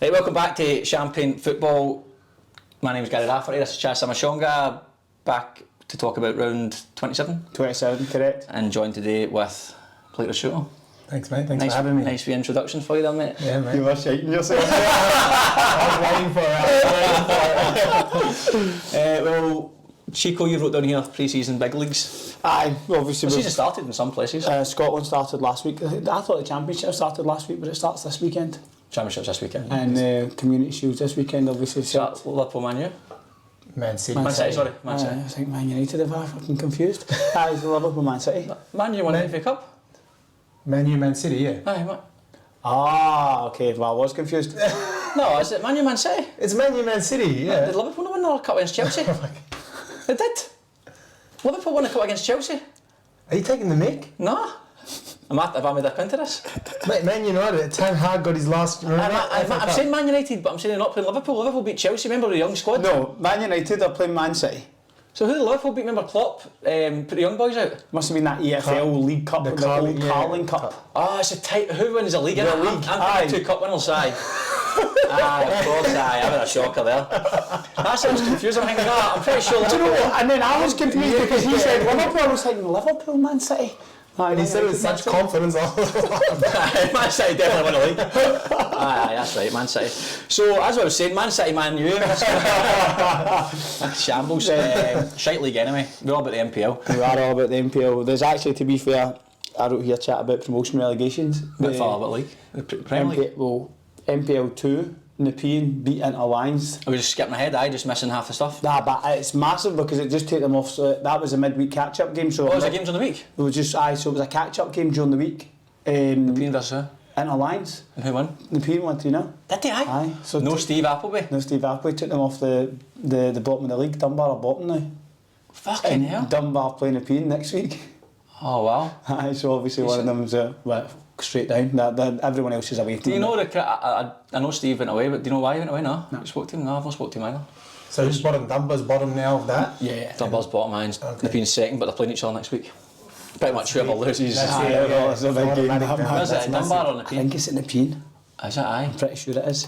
Right, welcome back to Champagne Football. My name is Gary Rafferty, this is Chaz Samashonga, back to talk about round 27. 27, correct. And joined today with Blake Ricciuto. Thanks, mate. Thanks for having me. Nice reintroduction for you there, mate. Yeah, mate. You were shaking yourself. I was waiting for it. Well, Chico, you wrote down here pre-season big leagues. Aye, obviously. The season started in some places. Scotland started last week. I thought the Championship started last week, but it starts this weekend. Championships this weekend. And Community Shields this weekend, obviously. So Liverpool, Man U? Man City. Man City, sorry. Man City. I think Man United, if I'm fucking confused. Aye, it's Liverpool, Man City. Man U won the FA Cup? Man U, Man City, yeah. Aye, mate. Ah, okay, well, I was confused. No, is it Man U, Man City? It's Man U, Man City, yeah. Did Liverpool not win the cup against Chelsea? They did. Liverpool won the cup against Chelsea. Are you taking the mic? No. Have I made up into this? Mate, Man United, Ten Hag got his last... I'm saying Man United, but I'm saying they're not playing Liverpool. Liverpool beat Chelsea, remember the young squad? No, Man United are playing Man City. So who did Liverpool beat? Remember Klopp put the young boys out? Must have been that EFL League Cup, the old Carling Cup. Oh, it's a tight... Who wins the league? The league, I'm two cup winners, aye. Aye, of course, aye. I've had a shocker there. That sounds confusing. I'm pretty sure... Do you know what? And then I was confused because he said Liverpool. I was like, Liverpool, Man City. And he said it with such confidence. Man City definitely won the league. Aye, that's right, Man City. So, as I was saying, Man City, Man U. Shambles. Shite league anyway. We're all about the NPL. We are all about the NPL. There's actually, to be fair, I wrote here chat about promotion relegations. What far about league? The Premier League? Well, NPL 2, Nepean beat into Lions. I was just skipping ahead, just missing half the stuff. Nah, but it's massive because it just took them off. So that was a midweek catch-up game. So was it games on the week? It was just so it was a catch-up game during the week. Nepean versus into Lions. And who won? Nepean won 3-0. Did they? Aye. So no Steve Appleby? No Steve Appleby. Took them off the bottom of the league. Dunbar are bottom now. Fucking hell. Dunbar playing Nepean next week. Oh wow. Aye, so obviously one of them's straight down. Everyone else is away. Do you know I know Steve went away, but do you know why he went away? No. You spoke to him? No, I've not spoke to him either. So who's bottom? Dunbar's bottom now of that? Yeah. Dunbar's bottom, mine's Nepean's second, but they're playing each other next week. Pretty much whoever loses. It's a big game. Is it Dunbar or Nepean? I think it's at Nepean. Is it? Aye. I'm pretty sure it is.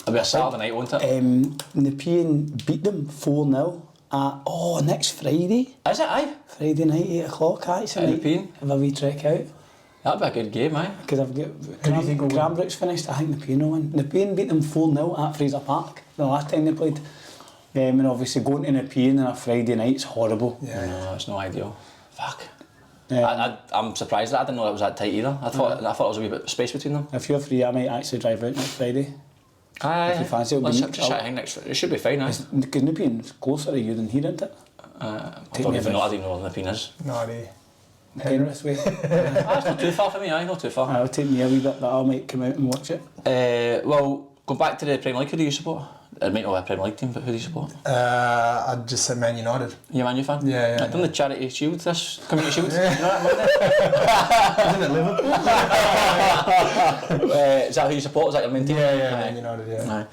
It'll be a Saturday night, won't it? Nepean beat them 4-0 at next Friday. Is it? Aye. Friday night, 8 o'clock. Aye, it's a night. Nepean. Have a wee trek out. That'd be a good game, aye. Because I've got Cranbrook's finished. I think Nepean will win. Nepean beat them 4-0 at Fraser Park the last time they played. And obviously going to Nepean on a Friday night is horrible. Yeah, no, it's no ideal. Fuck. I'm surprised that I didn't know it was that tight either. I thought there was a wee bit of space between them. If you're free, I might actually drive out next Friday. Aye. If you fancy it, it should be fine, aye. Because Nepean's closer to you than here, isn't it? I don't even know where Nepean is. No idea. Penrith way. It's not too far for me, aye, not too far. It'll take me a wee bit, but I might come out and watch it. Well, going back to the Premier League, who do you support? It might not be a Premier League team, but who do you support? I'd just say Man United. You a Man U fan? Yeah. I've done the Charity Shield, this Community Shield. Yeah. You know that Isn't it Liverpool? Is that who you support? Is that your main team? Yeah, Man United, yeah. Aye.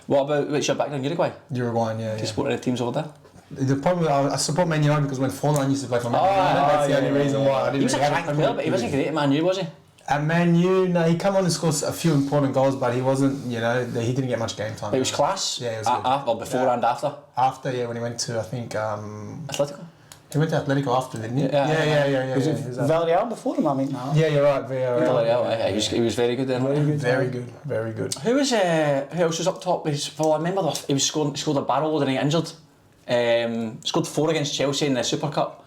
What's your background, Uruguay? Uruguayan, yeah. Do you support any teams over there? The problem is I support Man United because when Forlan used to play for Man United, that's the only reason why I didn't. He was a crack player, but he wasn't great at Man U, was he? At Man U, no, he come on and scored a few important goals, but he wasn't, he didn't get much game time. But he was class. Yeah, he was good. Well, before and after. After, yeah, when he went to, I think, Atletico. He went to Atletico after, didn't he? Yeah. Was it Villarreal before him, I mean, now? Yeah, you're right, Villarreal. He was very good then. Very good. Who else was up top? I remember he scored a barrel load and he got injured. Scored 4 against Chelsea in the Super Cup.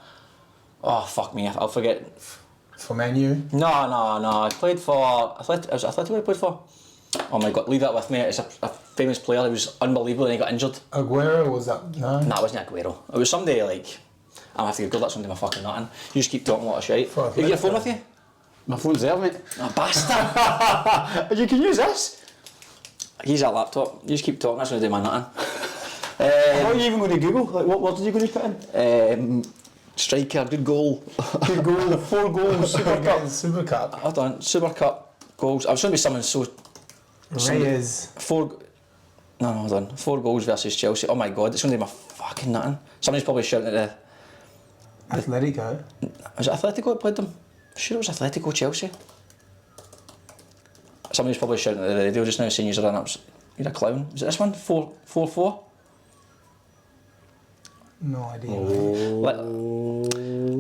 Oh, fuck me, I'll forget. For Man U? No. I played for Atletico. He played for. Oh my god, leave that with me. It's a famous player. He was unbelievable and he got injured. Aguero was that? No. Nah, it wasn't Aguero. It was somebody like. I'm gonna have to Google that something my fucking nothing. You just keep talking a lot of shit. Have you got your phone with you? My phone's there, mate. Oh, bastard! You can use this. He's that laptop. You just keep talking. That's gonna do my nothing. What are you even going to Google? Like, what words are you going to put in? Striker, good goal. Good goal, 4 goals, Super Cup. Hold on, Super Cup goals. I was going to be someone so. Reyes. 4. No, hold on. 4 goals versus Chelsea. Oh my god, it's going to be my fucking nothing. Somebody's probably shouting at the. Atletico. Was it Atletico that played them? Sure, it was Atletico Chelsea. Somebody's probably shouting at the radio just now saying you're a clown. Is it this one? 4-4? No idea.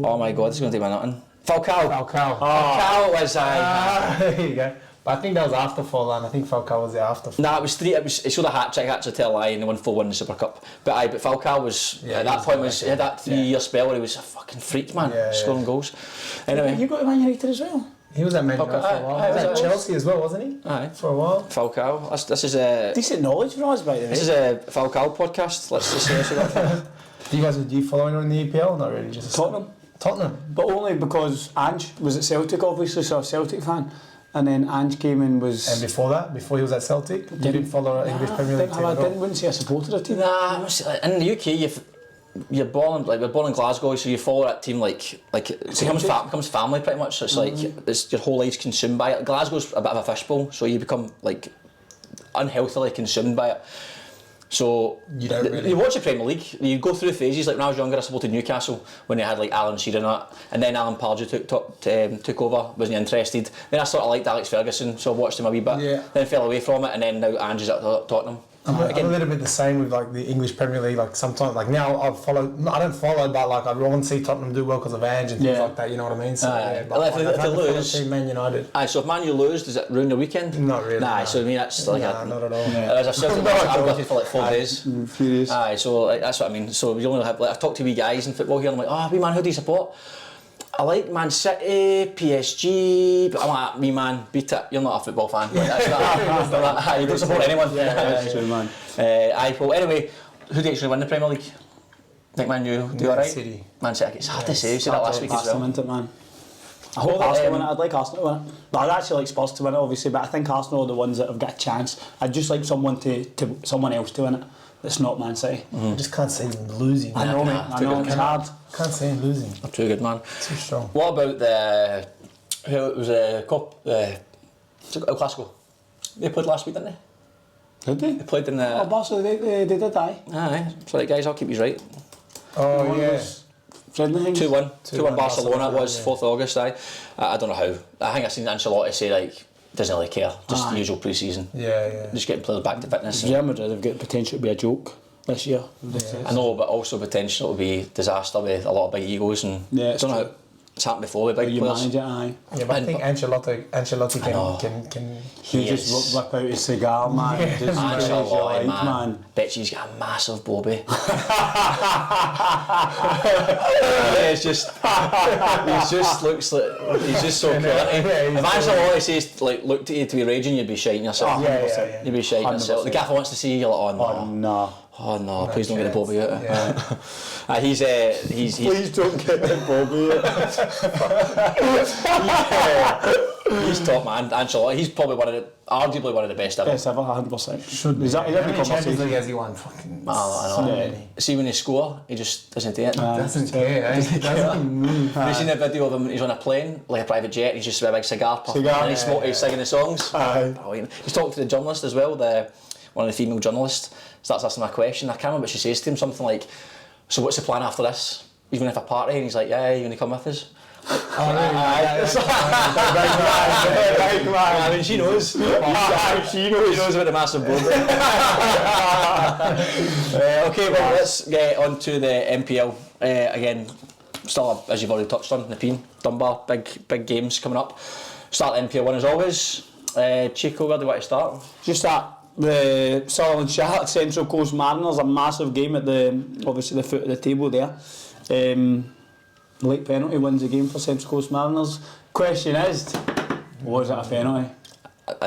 Oh my god, this is going to take my nothing. Falcao. Falcao was there you go. But I think that was after Forlan. I think Falcao was there after. Nah, it was 3. It showed a hat trick, actually, to a lie, and they won 4-1 in the Super Cup. But Falcao was at that point he had that 3-year spell where he was a fucking freak, man, scoring goals. Anyway, You got to Man United as well. He was at Man United for a while. He was at Chelsea as well, wasn't he? Aye. For a while. Falcao. This is a Decent knowledge for us, by the way. This is a Falcao podcast. Let's just say that. Do you follow anyone in the EPL? Not really. Just Tottenham. But only because Ange was at Celtic, obviously, so a Celtic fan. And then Ange came and was... And before that, before he was at Celtic, you didn't follow English Premier League team at all? wouldn't say a supporter of team. Nah, I must say, in the UK, we're born in Glasgow, so you follow that team like it becomes family pretty much. So it's like your whole life's consumed by it. Glasgow's a bit of a fishbowl, so you become like unhealthily consumed by it. So you watch the Premier League, you go through phases. Like when I was younger, I supported Newcastle when they had like Alan Shearer and that, and then Alan Pardew took over, wasn't interested. Then I sort of liked Alex Ferguson, so I watched him a wee bit. Yeah. Then fell away from it, and then now Ange's at Tottenham. I'm a little bit the same with like the English Premier League. Like sometimes, like now I don't follow, but like I want to see Tottenham do well because of Ange and things like that. You know what I mean? So but if they lose, Man United. So if Man U lose, does it ruin your weekend? Not really. Nah, so I mean that's like not at all. As I've said, I've got it for like 4 days. 3 days. Aye, so like, that's what I mean. So you only have I've talked to wee guys in football here. And I'm like, wee man, who do you support? I like Man City, PSG, but I'm like, wee man, beat it. You're not a football fan. Like, that's not, you don't support anyone. Man. Well, anyway, who do you actually win the Premier League? Think Man U do alright? City. Man City. It's hard to say. You said that last week as well. Man. I hope Arsenal win it. I'd like Arsenal to win it. But I'd actually like Spurs to win it, obviously. But I think Arsenal are the ones that have got a chance. I'd just like someone else to win it. That's not Man City. I just can't see them losing. I know, mate. I know, it's hard. Can't see them losing. They're too good, man. Too strong. What about it was El Clasico? They played last week, didn't they? Did they? They played in the... Oh, Barca, they did, aye. Aye. Sorry guys, I'll keep you right. Oh, yeah. Friendly things? 2-1 Barcelona, it was 4th August, aye. I don't know how. I think I've seen Ancelotti say, like, doesn't really care, just the usual pre-season. Yeah. Just getting players back to fitness. Real Madrid have got potential to be a joke this year. I know, but also potential to be disaster with a lot of big egos and I don't know how it's happened before with big players. Manage it, aye. Yeah, but I think Ancelotti can He just whip out his cigar, man. Yeah. Just Ancelotti, man. Bet he's got a massive bobby. It's just, he just looks like, he's just so cool. If Ancelotti says, like, looked at you to be raging, you'd be shiting yourself. Yeah. You'd be shiting yourself. The gaffer wants to see you, you're like, oh no. Oh no, please don't get the bobby out. Yeah. He's please don't get the bobby out. He's top man, Ancelotti. He's probably arguably one of the best ever. Best ever, 100%. Should be. How many Champions League has he won? Fucking. I know. See when they score, he just doesn't do it. Doesn't care. He doesn't move. Have you seen the video of him? He's on a plane, like a private jet, and he's just with a big cigar puff, and he's singing the songs. Brilliant. He's talking to the journalist as well. One of the female journalists starts asking him a question. I can't remember what she says to him. Something like, "So what's the plan after this? You're going to have a party?" And he's like, "Yeah, you're going to come with us." I mean, she knows. She knows about the massive board. Okay, well, let's get on to the NPL. Again, still, as you've already touched on, Nepean, Dunbar, big games coming up. Start the NPL one as always. Chico, where do you want to start? Just that. The Sutherland Sharks Central Coast Mariners, a massive game at obviously the foot of the table there. Late penalty wins the game for Central Coast Mariners. Question is, was it a penalty?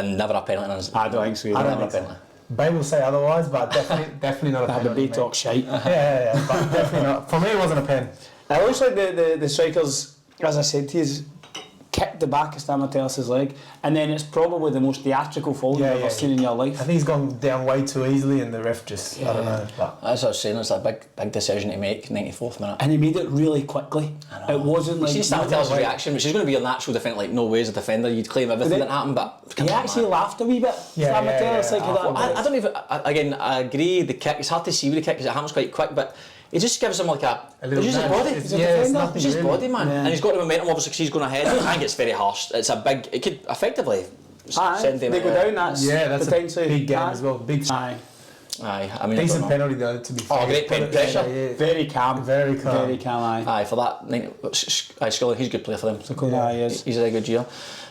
Never a penalty. I don't think so. Never a penalty. Bay will say otherwise, but definitely not a penalty. The Bay talk shite. Yeah, but definitely not. For me, it wasn't a pen. It looks like the strikers, as I said to you, kicked the back of Stamatelis' leg, and then it's probably the most theatrical fall you've ever seen in your life. I think he's gone down way too easily, and the ref just, I don't know. But as I was saying, it's a big decision to make, 94th minute. And he made it really quickly. It wasn't like... You see Stamatelis' reaction, which is going to be a natural defence, like no way as a defender, you'd claim everything that happened, but... He actually laughed a wee bit, Stamatelis. I don't even... Again, I agree, the kick, it's hard to see with the kick because it happens quite quick, but... He just gives him like it's just his body. It's his body, man. And he's got the momentum obviously because he's going ahead. I think it's very harsh. It could effectively send them they go down. That's potentially a big game as well. Big. Aye. I mean, decent penalty though, to be fair. Oh, great pressure. Very calm. Very calm. Very calm. Aye, for that. Scully, he's a good player for them. Aye, he is. He's a good year.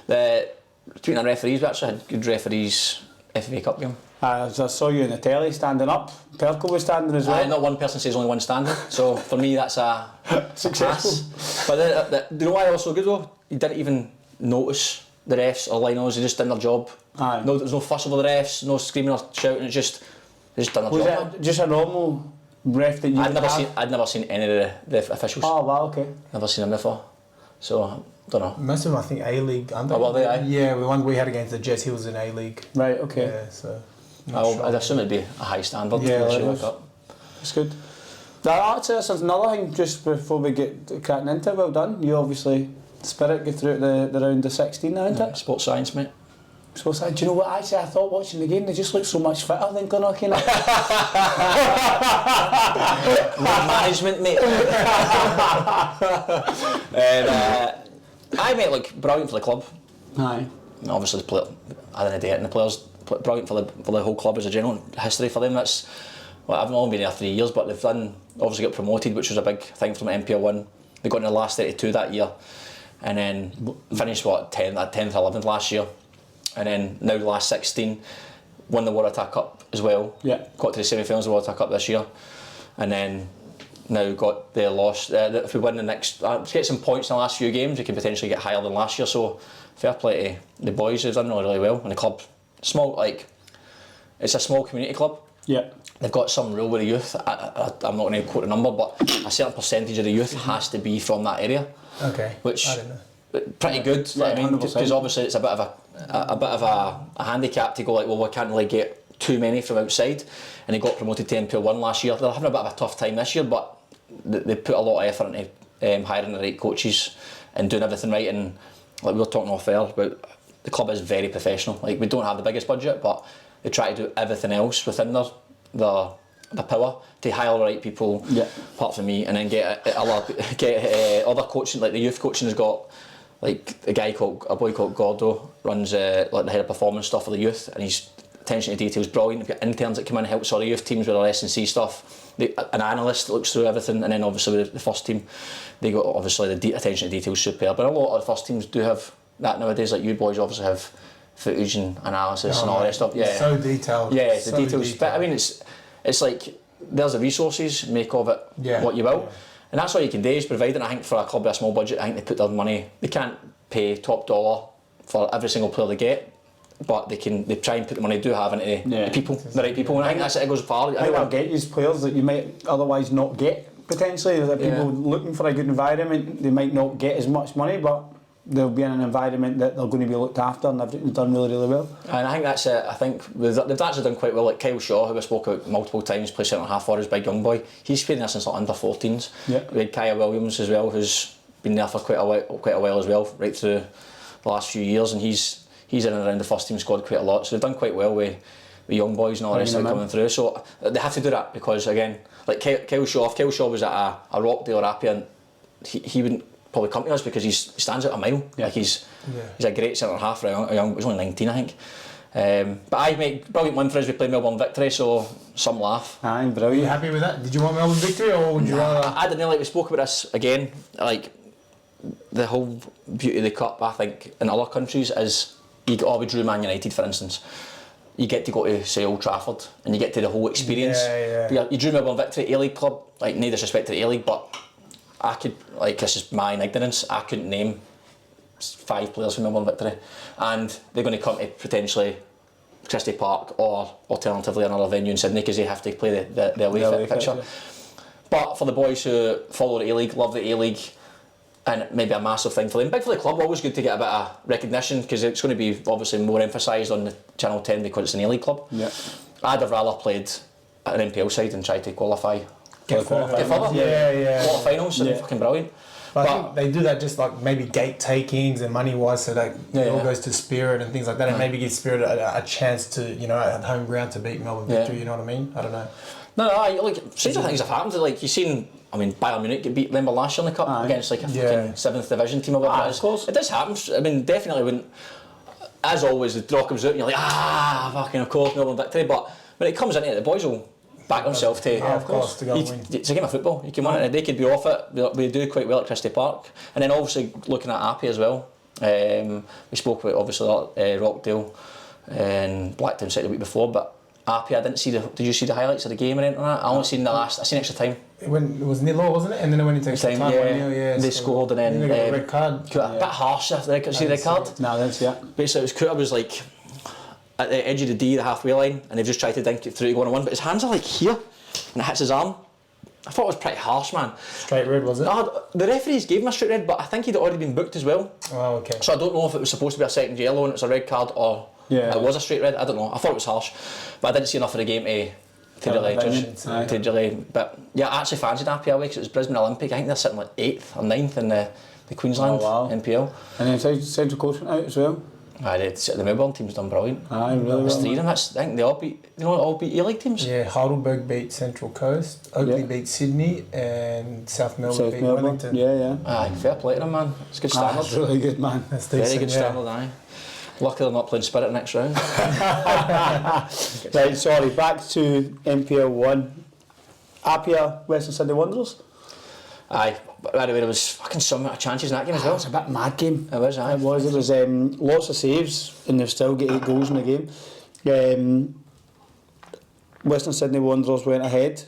Between the referees, we actually had good referees. FA Cup game. I saw you in the telly standing up. Perkle was standing as well. Not one person says only one standing. So for me, that's a successful. But do you know why they were so good though? You didn't even notice the refs or linos. They just did their job. Aye. No, there was no fuss over the refs, no screaming or shouting. It's just they just done their job. Was it just a normal ref that you? I'd never seen any of the officials. Oh wow, okay. Never seen them before. So don't know. Most of them, I think, A-League. Oh, well, they? Yeah, the one we had against the Jets, he was in A-League. Right. Okay. Yeah, so. I'd assume it'd be a high standard. Yeah, it's good. That's another thing. Just before we get cracking into it, well done. You obviously Spirit get through the round of 16 now, isn't it? Sports science, mate. So do you know what? Actually, I thought watching the game they just looked so much fitter than Glenorchy now. Management, mate. I mate, look, brilliant for the club. Aye. Obviously, the player, I don't know, and the players, brilliant for the whole club as a general history for them. That's well, I've only been there 3 years, but they've obviously got promoted, which was a big thing from NPL 1. They got in the last 32 that year, and then finished 10th or 11th last year. And then now the last 16, won the Waratah Cup as well. Yeah. Got to the semi-finals of the Waratah Cup this year, and then now got the loss. If we win the next, get some points in the last few games, we can potentially get higher than last year. So fair play to the boys who've done really well. And the club, small, it's a small community club. Yeah. They've got some rule with the youth. I'm not going to quote a number, but a certain percentage of the youth has to be from that area. Okay. Which I don't know. Pretty good. Yeah, I mean, because obviously it's a bit of a handicap to go like, well, we can't really get too many from outside. And they got promoted to NPL 1 last year. They're having a bit of a tough time this year, but they put a lot of effort into hiring the right coaches and doing everything right. And like we were talking off air about, the club is very professional. Like, we don't have the biggest budget, but they try to do everything else within the power to hire the right people, apart from me, and then get other coaching. Like the youth coaching has got like a boy called Gordo runs like the head of performance stuff for the youth, and his attention to detail is brilliant. We've got interns that come in and help the youth teams with our S&C stuff. An analyst that looks through everything, and then obviously with the first team, they got obviously the attention to detail is superb. But a lot of the first teams do have that nowadays. Like you boys obviously have footage and analysis and all that stuff. Yeah, so detailed. Yeah, so the details. Detailed. But I mean, it's like there's the resources, make of it what you will. Yeah. And that's what you can do is provide. And I think for a club with a small budget, I think they put their money. They can't pay top dollar for every single player they get, but they try and put the money they do have into the people, the right people. And I think that's it goes far. I think they'll get these players that you might otherwise not get potentially. That people looking for a good environment, they might not get as much money, but they'll be in an environment that they're going to be looked after, and they've done really, really well. And I think that's it. I think they've actually done quite well. Like Kyle Shaw, who I spoke about multiple times, plays centre half for us, big young boy. He's playing there since like under 14s. Yeah. We had Kaya Williams as well, who's been there for quite a while as well, right through the last few years, and he's in and around the first team squad quite a lot. So they've done quite well with young boys and all the rest of it coming through. So they have to do that because again, like Kyle Shaw, if Kyle Shaw was at a Rockdale or Appian, he wouldn't probably come to us because he stands out a mile. Yeah. Like he's a great centre half for a young. He's only 19, I think. But I make brilliant win for us. We played Melbourne Victory, so some laugh. Aye, brilliant. Are you happy with that? Did you want Melbourne Victory or would you rather? I didn't know. Like we spoke about this again. Like the whole beauty of the cup, I think, in other countries is we drew Man United, for instance. You get to go to say Old Trafford and you get to the whole experience. Yeah. You drew Melbourne Victory, A-League club. Like no disrespect to the A-League, but I could, like, this is my ignorance, I couldn't name 5 players from Melbourne Victory, and they're going to come to potentially Christie Park or alternatively another venue in Sydney because they have to play the away fixture. But for the boys who follow the A-League, love the A-League, and maybe a massive thing for them, big for the club, always good to get a bit of recognition because it's going to be obviously more emphasised on the Channel 10 because it's an A-League club. Yeah. I'd have rather played at an NPL side and tried to qualify. Get further. Quarterfinals, so they're fucking brilliant. But I think they do that just like maybe gate takings and money wise, so that it all goes to Spirit and things like that, and maybe give Spirit a chance to, at home ground to beat Melbourne Victory. You know what I mean? I don't know. No, like stranger things have happened. Like you've seen, I mean, Bayern Munich get beat. Remember last year in the cup against like a fucking 7th division team or whatever. Of course, it does happen. I mean, definitely wouldn't. as always, the draw comes out and you're like, fucking of course, Melbourne victory. But when it comes into it, the boys will back themselves to. Yeah, of course, to go and win. It's a game of football. You can win it, and they could be off it. We do quite well at Christie Park, and then obviously looking at Appy as well. We spoke about obviously Rockdale and Blacktown City the week before, but Appy, I didn't see did you see the highlights of the game or anything like that? I only seen I seen extra time. When it was 0-0, wasn't it? And then it went into extra time. They scored and then they got a red card. A bit harsh after they see the red card. No, that's it. Basically, Cooter was like at the edge of the D, the halfway line, and they've just tried to dink it through to go on 1, but his hands are like here, and it hits his arm. I thought it was pretty harsh, man. Straight red, was it? No, the referees gave him a straight red, but I think he'd already been booked as well. Oh, okay. So I don't know if it was supposed to be a second yellow and it was a red card, or it was a straight red. I don't know. I thought it was harsh, but I didn't see enough of the game to really judge. To really, but yeah, I actually fancied Appy away because it was Brisbane Olympic. I think they're sitting like 8th or 9th in the Queensland NPL. And then Central Coast went out as well. The Melbourne team's done brilliant. Really There's 3 of them. I think they all beat. All beat A-League teams. Yeah, Heidelberg beat Central Coast, Oakley beat Sydney, and South Melbourne beat Wellington. Yeah. Fair play to them, man. It's good standard. That's really good, man. That's decent, very good standard, aye. Luckily they're not playing Spirit next round. Right, sorry, back to NPL 1. Appia, Western Sydney Wanderers. Aye, by the way, there was fucking so many chances in that game as well. It was a bit mad game. It was, aye. It was. There was lots of saves, and they've still got 8 goals in the game. Western Sydney Wanderers went ahead,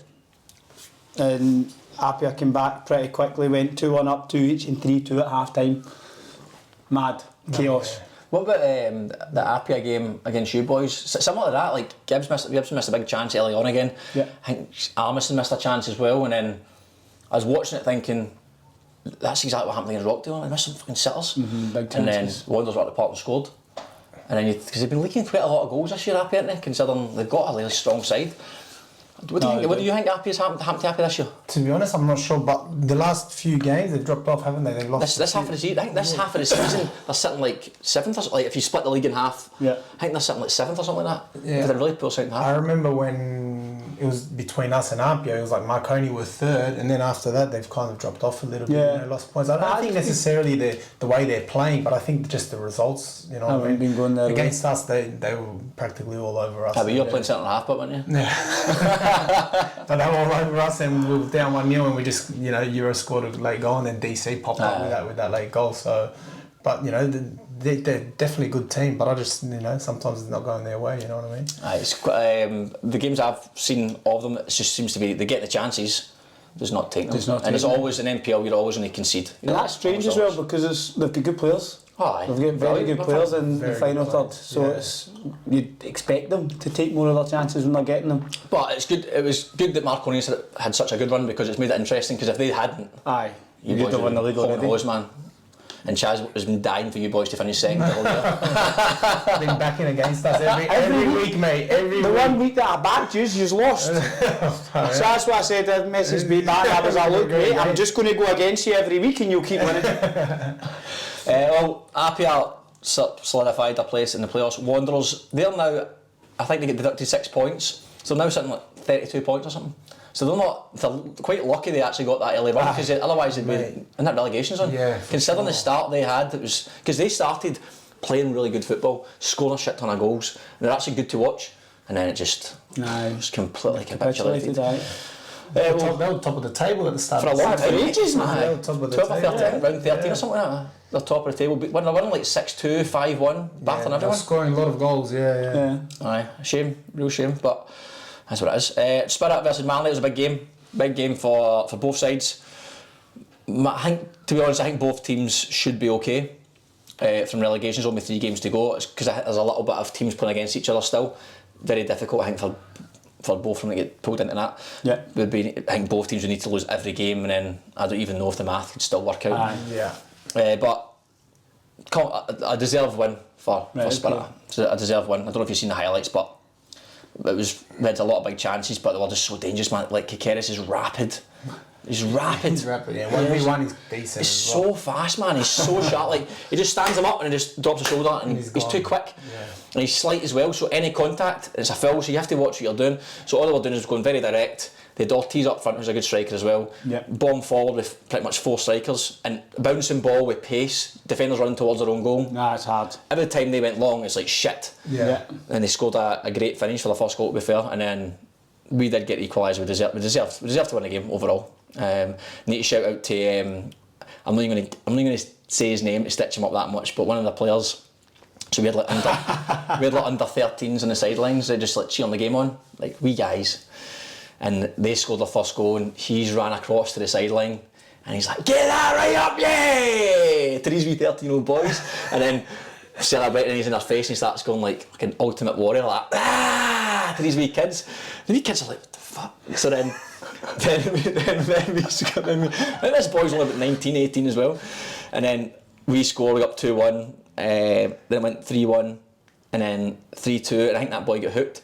and Appia came back pretty quickly, went 2-1 up, 2 each, and 3-2 at half time. Mad. Chaos. What about the Appia game against you boys? Similar to that, like Gibson missed a big chance early on again. Yeah. I think Armisen missed a chance as well, and then I was watching it thinking, that's exactly what happened against Rockdale. They missed some fucking sitters. Big chances. And then Wanderers were at the park and scored. And then because they've been leaking quite a lot of goals this year, Appia, haven't they? Considering they've got a really strong side. What do you think Appia's happened to Appia this year? To be honest, I'm not sure, but the last few games they've dropped off, haven't they? They've lost. This half of the season, I think this half of the season they're sitting like 7th or something. Like if you split the league in half, I think they're sitting like 7th or something like that. Yeah. They're really poor second half. I remember when it was between us and Appia, it was like Marconi were 3rd, and then after that they've kind of dropped off a little bit, lost points. I don't think necessarily the way they're playing, but I think just the results, been going there against us, they were practically all over us. But you were playing centre half, but weren't you? Yeah. But they were all over us, and we were down 1-0, and we just, Euro scored a late goal, and then DC popped up with that late goal. So, but they're definitely a good team. But I just, sometimes it's not going their way. You know what I mean? It's quite, the games I've seen of them, it just seems to be they get the chances, does not take them. And it's always an NPL. You're always going to concede. And that's strange as well because they've got good players. They've got very good players in the final third, so you'd expect them to take more of their chances when they're getting them. But it's good. It was good that Marconi had such a good run because it's made it interesting. Because if they hadn't, you would have won the league already. Man. And Chaz has been dying for you boys to finish second. Been backing against us every week, mate. Every week. 1 week that I backed you've lost. So that's what I said. I messaged me back. I was like, look, mate, I'm just going to go against you every week, and you'll keep winning. Well, Appia solidified their place in the playoffs. Wanderers, they're now, I think they get deducted 6 points, so they're now sitting like 32 points or something. So they're quite lucky they actually got that early run, because otherwise they'd be in that relegation zone. Considering the start they had, it was because they started playing really good football, scoring a shit ton of goals, and they're actually good to watch, and then it just completely capitulated. They were top of the table at the start. For a long time. For ages, man. They were top of the 12 or 13, table. round 13 or something like that. They're top of the table. When they're winning like 6-2, 5-1, battling everyone. Scoring a lot of goals, Aye, shame, real shame, but that's what it is. Spirit versus Manly was a big game for both sides. I think, to be honest, I think both teams should be okay. From relegation, there's only 3 games to go. It's because there's a little bit of teams playing against each other still. Very difficult, I think, for both of them to get pulled into that. I think both teams would need to lose every game, and then I don't even know if the math could still work out. But a deserved win for Spirit. Okay. A deserved win. I don't know if you've seen the highlights, but we had a lot of big chances, but they were just so dangerous, man. Like Kikeris is rapid. He's rapid. He's rapid, yeah. 1v1 is decent. He's so fast, man. He's so sharp. Like he just stands him up and he just drops his shoulder, and he's too quick. And he's slight as well. So any contact, it's a foul. So you have to watch what you're doing. So all they were doing is going very direct, They had Ortiz up front, who's a good striker as well. Yep. Bomb forward with pretty much 4 strikers, and bouncing ball with pace, defenders running towards their own goal. Nah, it's hard. Every time they went long, it's like shit. Yeah. And they scored a great finish for the first goal, to be fair, and then we did get equalised. We deserved to win the game overall. Need to shout out to I'm not even going to say his name to stitch him up that much, but one of the players. So we had like under 13s on the sidelines. They just like cheering the game on, like wee guys, and they scored their first goal, and he's ran across to the sideline, and he's like, "Get that right up, yay!" to these wee 13-year-old boys, and then celebrating, and he's in their face, and he starts going like an ultimate warrior, like ah, to these wee kids. The wee kids are like, "What the fuck?" So then this boy's only about 19, 18 as well, and then we score, we got 2-1. Then it went 3-1 and then 3-2, and I think that boy got hooked.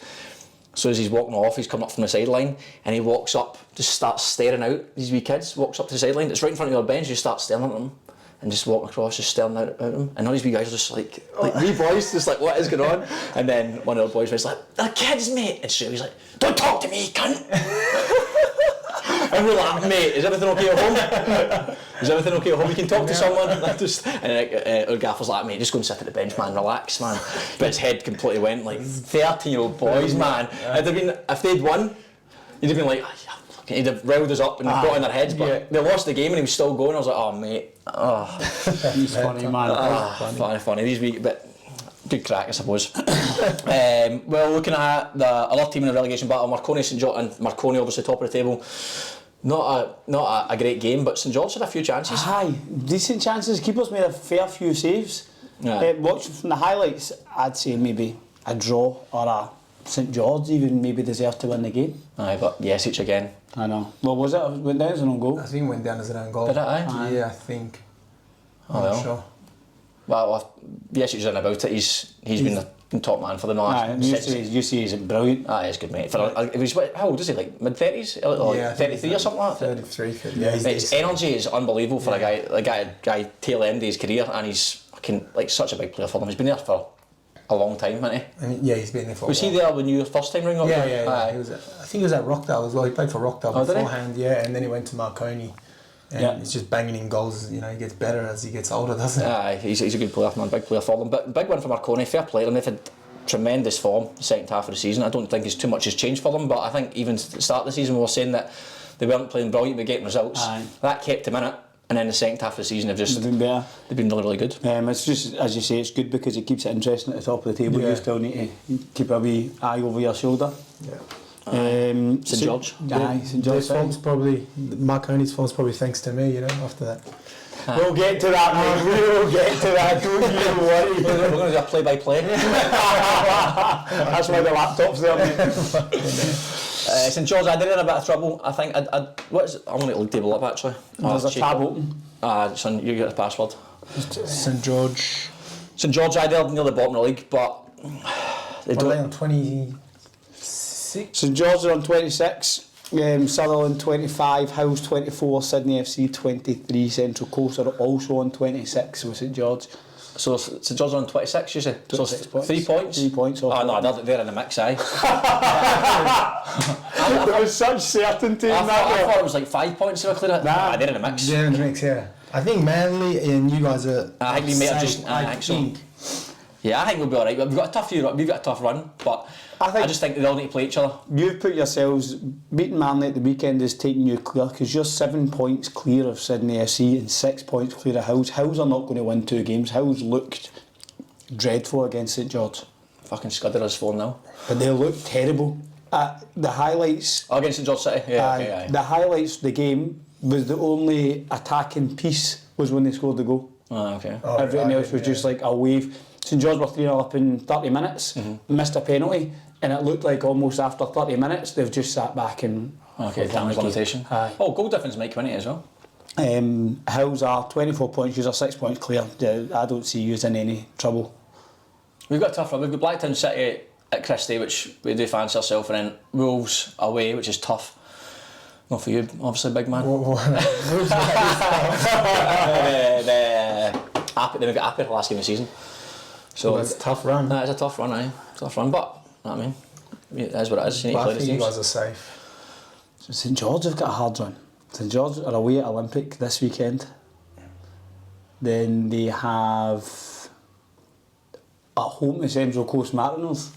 So as he's walking off, he's coming up from the sideline, and he walks up, just starts staring out these wee kids, walks up to the sideline, it's right in front of your bench, just starts staring at them and just walking across, just staring out at them, and all these wee guys are just like wee boys, just like, what is going on? And then one of the boys was like, "They're kids, mate," and straight he's like, "Don't talk to me, cunt." And we're like, "Mate, is everything okay at home? Is everything okay at home? You can talk to someone." And our gaffer's like, "Mate, just go and sit at the bench, man, relax, man." But his head completely went, like 13-year-old boys, man. It'd have been, if they'd won, you'd have been like, "Oh, yeah, he'd have riled us up and got in their heads," but they lost the game and he was still going. I was like, "Oh, mate." He's funny, man. Funny. These wee, but good crack, I suppose. Well, looking at the other team in the relegation battle, Marconi, St George, and Marconi obviously top of the table. Not a great game, but St George had a few chances. Aye, decent chances. Keepers made a fair few saves. Watching from the highlights, I'd say maybe a draw or a St George even maybe deserved to win the game. Aye, but yes, each again. I know. Well, was it? It went down as an own goal. I think it went down as an own goal. Did it, aye? Yeah, I think. Oh, I'm well. not sure. Well, yes, he's done about it. He's been the top man for the last. You see, he's brilliant. Aye, he's good, mate. How old is he? Like mid-30s? Or Yeah, 33 or something like that? 33. Yeah, his energy is unbelievable for a guy tail end of his career, and he's fucking like such a big player for them. He's been there for a long time, hasn't he? I mean, yeah, he's been there for. Was he there when you were first time ringing up? Yeah. Aye. He was. I think he was at Rockdale as well. He played for Rockdale beforehand. Yeah, and then he went to Marconi. And he's just banging in goals. You know, he gets better as he gets older, doesn't he? Aye, he's a good player, man. Big player for them. But big one for Marconi. Fair play. They've had tremendous form the second half of the season. I don't think too much has changed for them. But I think even at the start of the season, we were saying that they weren't playing brilliant but getting results. Aye. That kept them in it. And then the second half of the season, they've been better. They've been really, really good. It's just, as you say, it's good because it keeps it interesting at the top of the table. You still need to keep a wee eye over your shoulder. Yeah. St George. Aye, St George. Form's probably Marconi's form's probably thanks to me. You know, after that. We'll get to that, mate. We'll get to that. Don't you worry. We're going to do a play-by-play. That's why the laptop's there, mate. St George, I did in a bit of trouble. I think I'm going to look table up actually. There's a tab open. Son, you get the password. St George. St George, they're near the bottom of the league, but they What don't. are they on 26? St George are on 26. Sutherland 25, Howes 24, Sydney FC 23, Central Coast are also on 26 with St George. So St George are on 26, you say? 26 points. 3 points? 3 points. Oh no, they're in the mix, aye. There was such certainty in I that. thought it was like 5 points they were clear. Nah, they're in the mix. Yeah, in the mix. Yeah. I think Manly and you guys are. I think we may have just. I think so. Yeah, I think we'll be alright. We've got a tough year. We've got a tough run, but I just think they all need to play each other. You've put yourselves, beating Manly at the weekend is taking you clear because you're 7 points clear of Sydney FC and 6 points clear of Howes. Howes are not going to win 2 games. Howes looked dreadful against St George. Fucking scudded us 4-0. But they looked terrible. The highlights... Against St George City? Yeah, okay. The highlights of the game was the only attacking piece was when they scored the goal. Oh, okay. Everything else was just like a wave. St George were 3-0 up in 30 minutes, missed a penalty, and it looked like almost after 30 minutes they've just sat back and... Okay, damage limitation. Oh, goal difference might come in it as well. Howes are 24 points, you are 6 points clear. I don't see you in any trouble. We've got a tough run. We've got Blacktown City at Christie, which we do fancy ourselves, and then Wolves away, which is tough. Not for you, obviously, big man. Then we got Appy the last game of the season. So it's a tough run. It's a tough run, aye. Tough run, but you know what I mean, it is what it is. You need to play I the think teams. you guys are safe. St George have got a hard run. St George are away at Olympic this weekend. Then they have at home to Central Coast Mariners.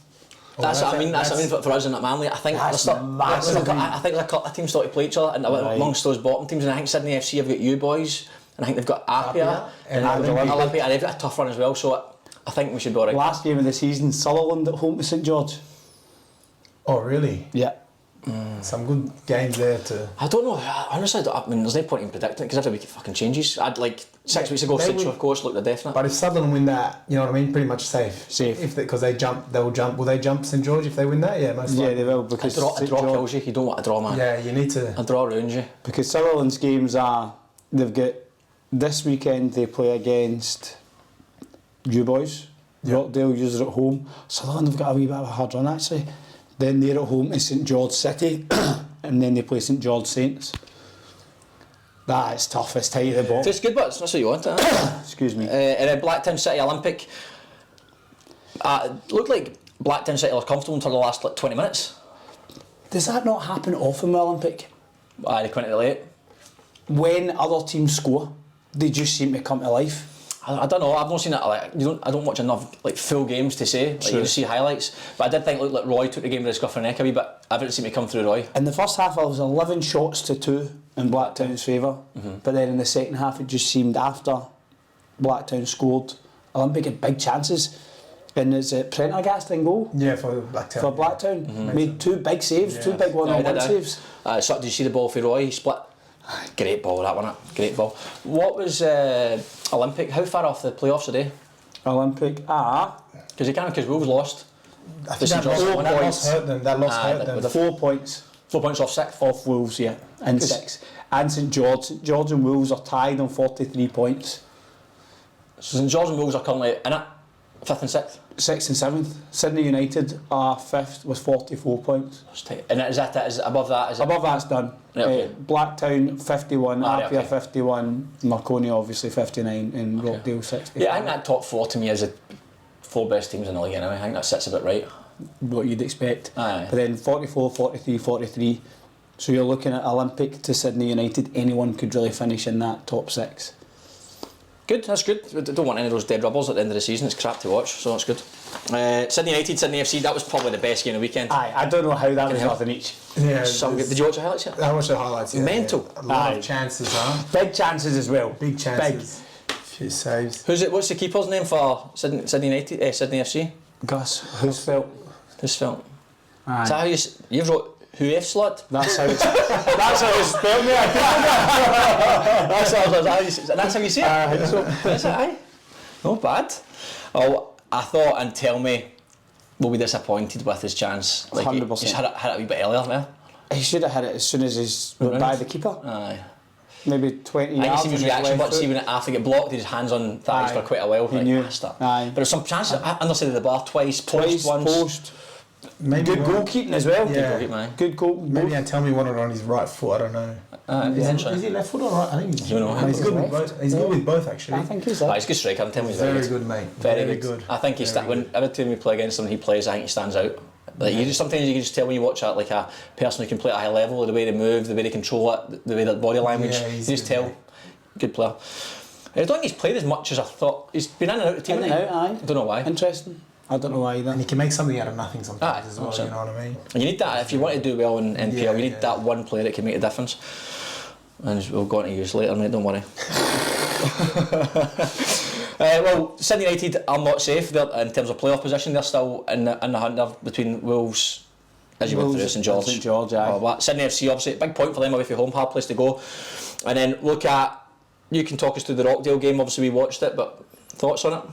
That's what I mean. That's what I mean for us in that Manly. I think That's there's a couple of teams still to play each other, and amongst those bottom teams, and I think Sydney FC have got you boys, and I think they've got Apia and Olympia, and they've got a tough run as well. So I think we should be alright. Last game of the season, Sutherland at home to St George. Oh, really? Yeah. Some good games there too. I don't know. Honestly, I mean, there's no point in predicting it because every week it fucking changes. I'd like 6 weeks ago, St. of course, looked the definite. But if Sutherland win that, you know what I mean, pretty much safe. Safe. Because they'll jump. Will they jump St George if they win that? Yeah, most likely. Yeah, they will because A draw kills you. You don't want a draw, man. Yeah, you need to. A draw ruins you. Because Sutherland's games are, they've got this weekend they play against you boys. Yep. Rockdale uses it at home. Sutherland have got a wee bit of a hard run actually. Then they're at home to St George City, and then they play St George Saints. That is tough. It's tight at the bottom. It's good, but it's not what you want. Excuse me. And then Blacktown City Olympic. Looked like Blacktown City were comfortable until the last 20 minutes. Does that not happen often with Olympic? They went to late. When other teams score, they just seem to come to life. I don't know. I've not seen it. I don't watch enough full games to say. You just see highlights. But I did think like Roy took the game with his scruff and neck a wee bit. I didn't seem to come through Roy. In the first half, I was 11 shots to 2 in Blacktown's favour. But then in the second half, it just seemed after Blacktown scored, Olympic had big chances. And is it Prendergast in goal? Yeah, for Blacktown. For Blacktown. Made 2 big saves, 2 big one-on-one saves. So did you see the ball for Roy? He split. Great ball, that one. Great ball. What was Olympic? How far off the playoffs are they? Olympic because Wolves lost. I think that loss hurt them. That loss hurt them. 4 points. 4 points off 6. Off Wolves, yeah. And 6. And St George. St George and Wolves are tied on 43 points. So St George and Wolves are currently in it. 5th and 6th. 6th and 7th. Sydney United are 5th with 44 points. And is that it? Is above that? Is it? Above that's done. Yeah, okay. Blacktown 51, Apia okay. 51, Marconi obviously 59, and Rockdale 60. Yeah, I think that top 4 to me is the 4 best teams in the league anyway. I think that sits a bit right. What you'd expect. Aye. But then 44, 43, 43. So you're looking at Olympic to Sydney United. Anyone could really finish in that top 6. Good, that's good. We don't want any of those dead rubbers at the end of the season. It's crap to watch, so that's good. Sydney United, Sydney FC, that was probably the best game of the weekend. Aye, I don't know how that was nothing each. Yeah, Did you watch the highlights yet? I watched the highlights. Yeah, Mental. Yeah. A lot of chances, huh? Big chances as well. Big chances. Few saves. Who's it? What's the keeper's name for Sydney United? Sydney FC? Gus Husfeldt. Husfeldt. Aye. Is that how you wrote Huf slot? That's how it's spelled, mate. That's how you say it? I think so. That's it, aye. Not bad. Oh, I thought, and tell me, we'll be disappointed with his chance. 100%. He's had it a wee bit earlier, man. He should have had it as soon as he's went by the keeper. Aye. Maybe 20 I yards. can see his reaction, but see when it after get blocked, his hands on thighs for quite a while. He knew. Bastard. Aye. But there's some chances. I understood the bar twice once. Post. Maybe Good goalkeeping as well. Yeah. Good goal. Maybe tell me one on his right foot. I don't know. Is he left foot or right? I think he's. You know, he's good with both. He's good with both actually. I think he's He's a left. good striker. I'm telling you, Very good, mate. Very good. I think when every time we play against him, he plays. I think he stands out. Like you just sometimes you can just tell when you watch that, like a person who can play at a high level, the way they move, the way they control it, the way their body language. Yeah, you just tell. Good player. I don't think he's played as much as I thought. He's been in and out of the team. In and out, aye. Don't know why. Interesting. I don't know why either. And he can make something out of nothing sometimes as well. You know what I mean? And you need that if you want to do well in NPL. You need that one player that can make a difference. And we'll go on to use later, mate. Don't worry. Well, Sydney United are not safe. They're, in terms of playoff position, they're still in the hunt there between Wolves, as you went through, St George. St George, aye. Sydney FC, obviously, big point for them away from home, hard place to go. And then look at, you can talk us through the Rockdale game. Obviously, we watched it, but thoughts on it?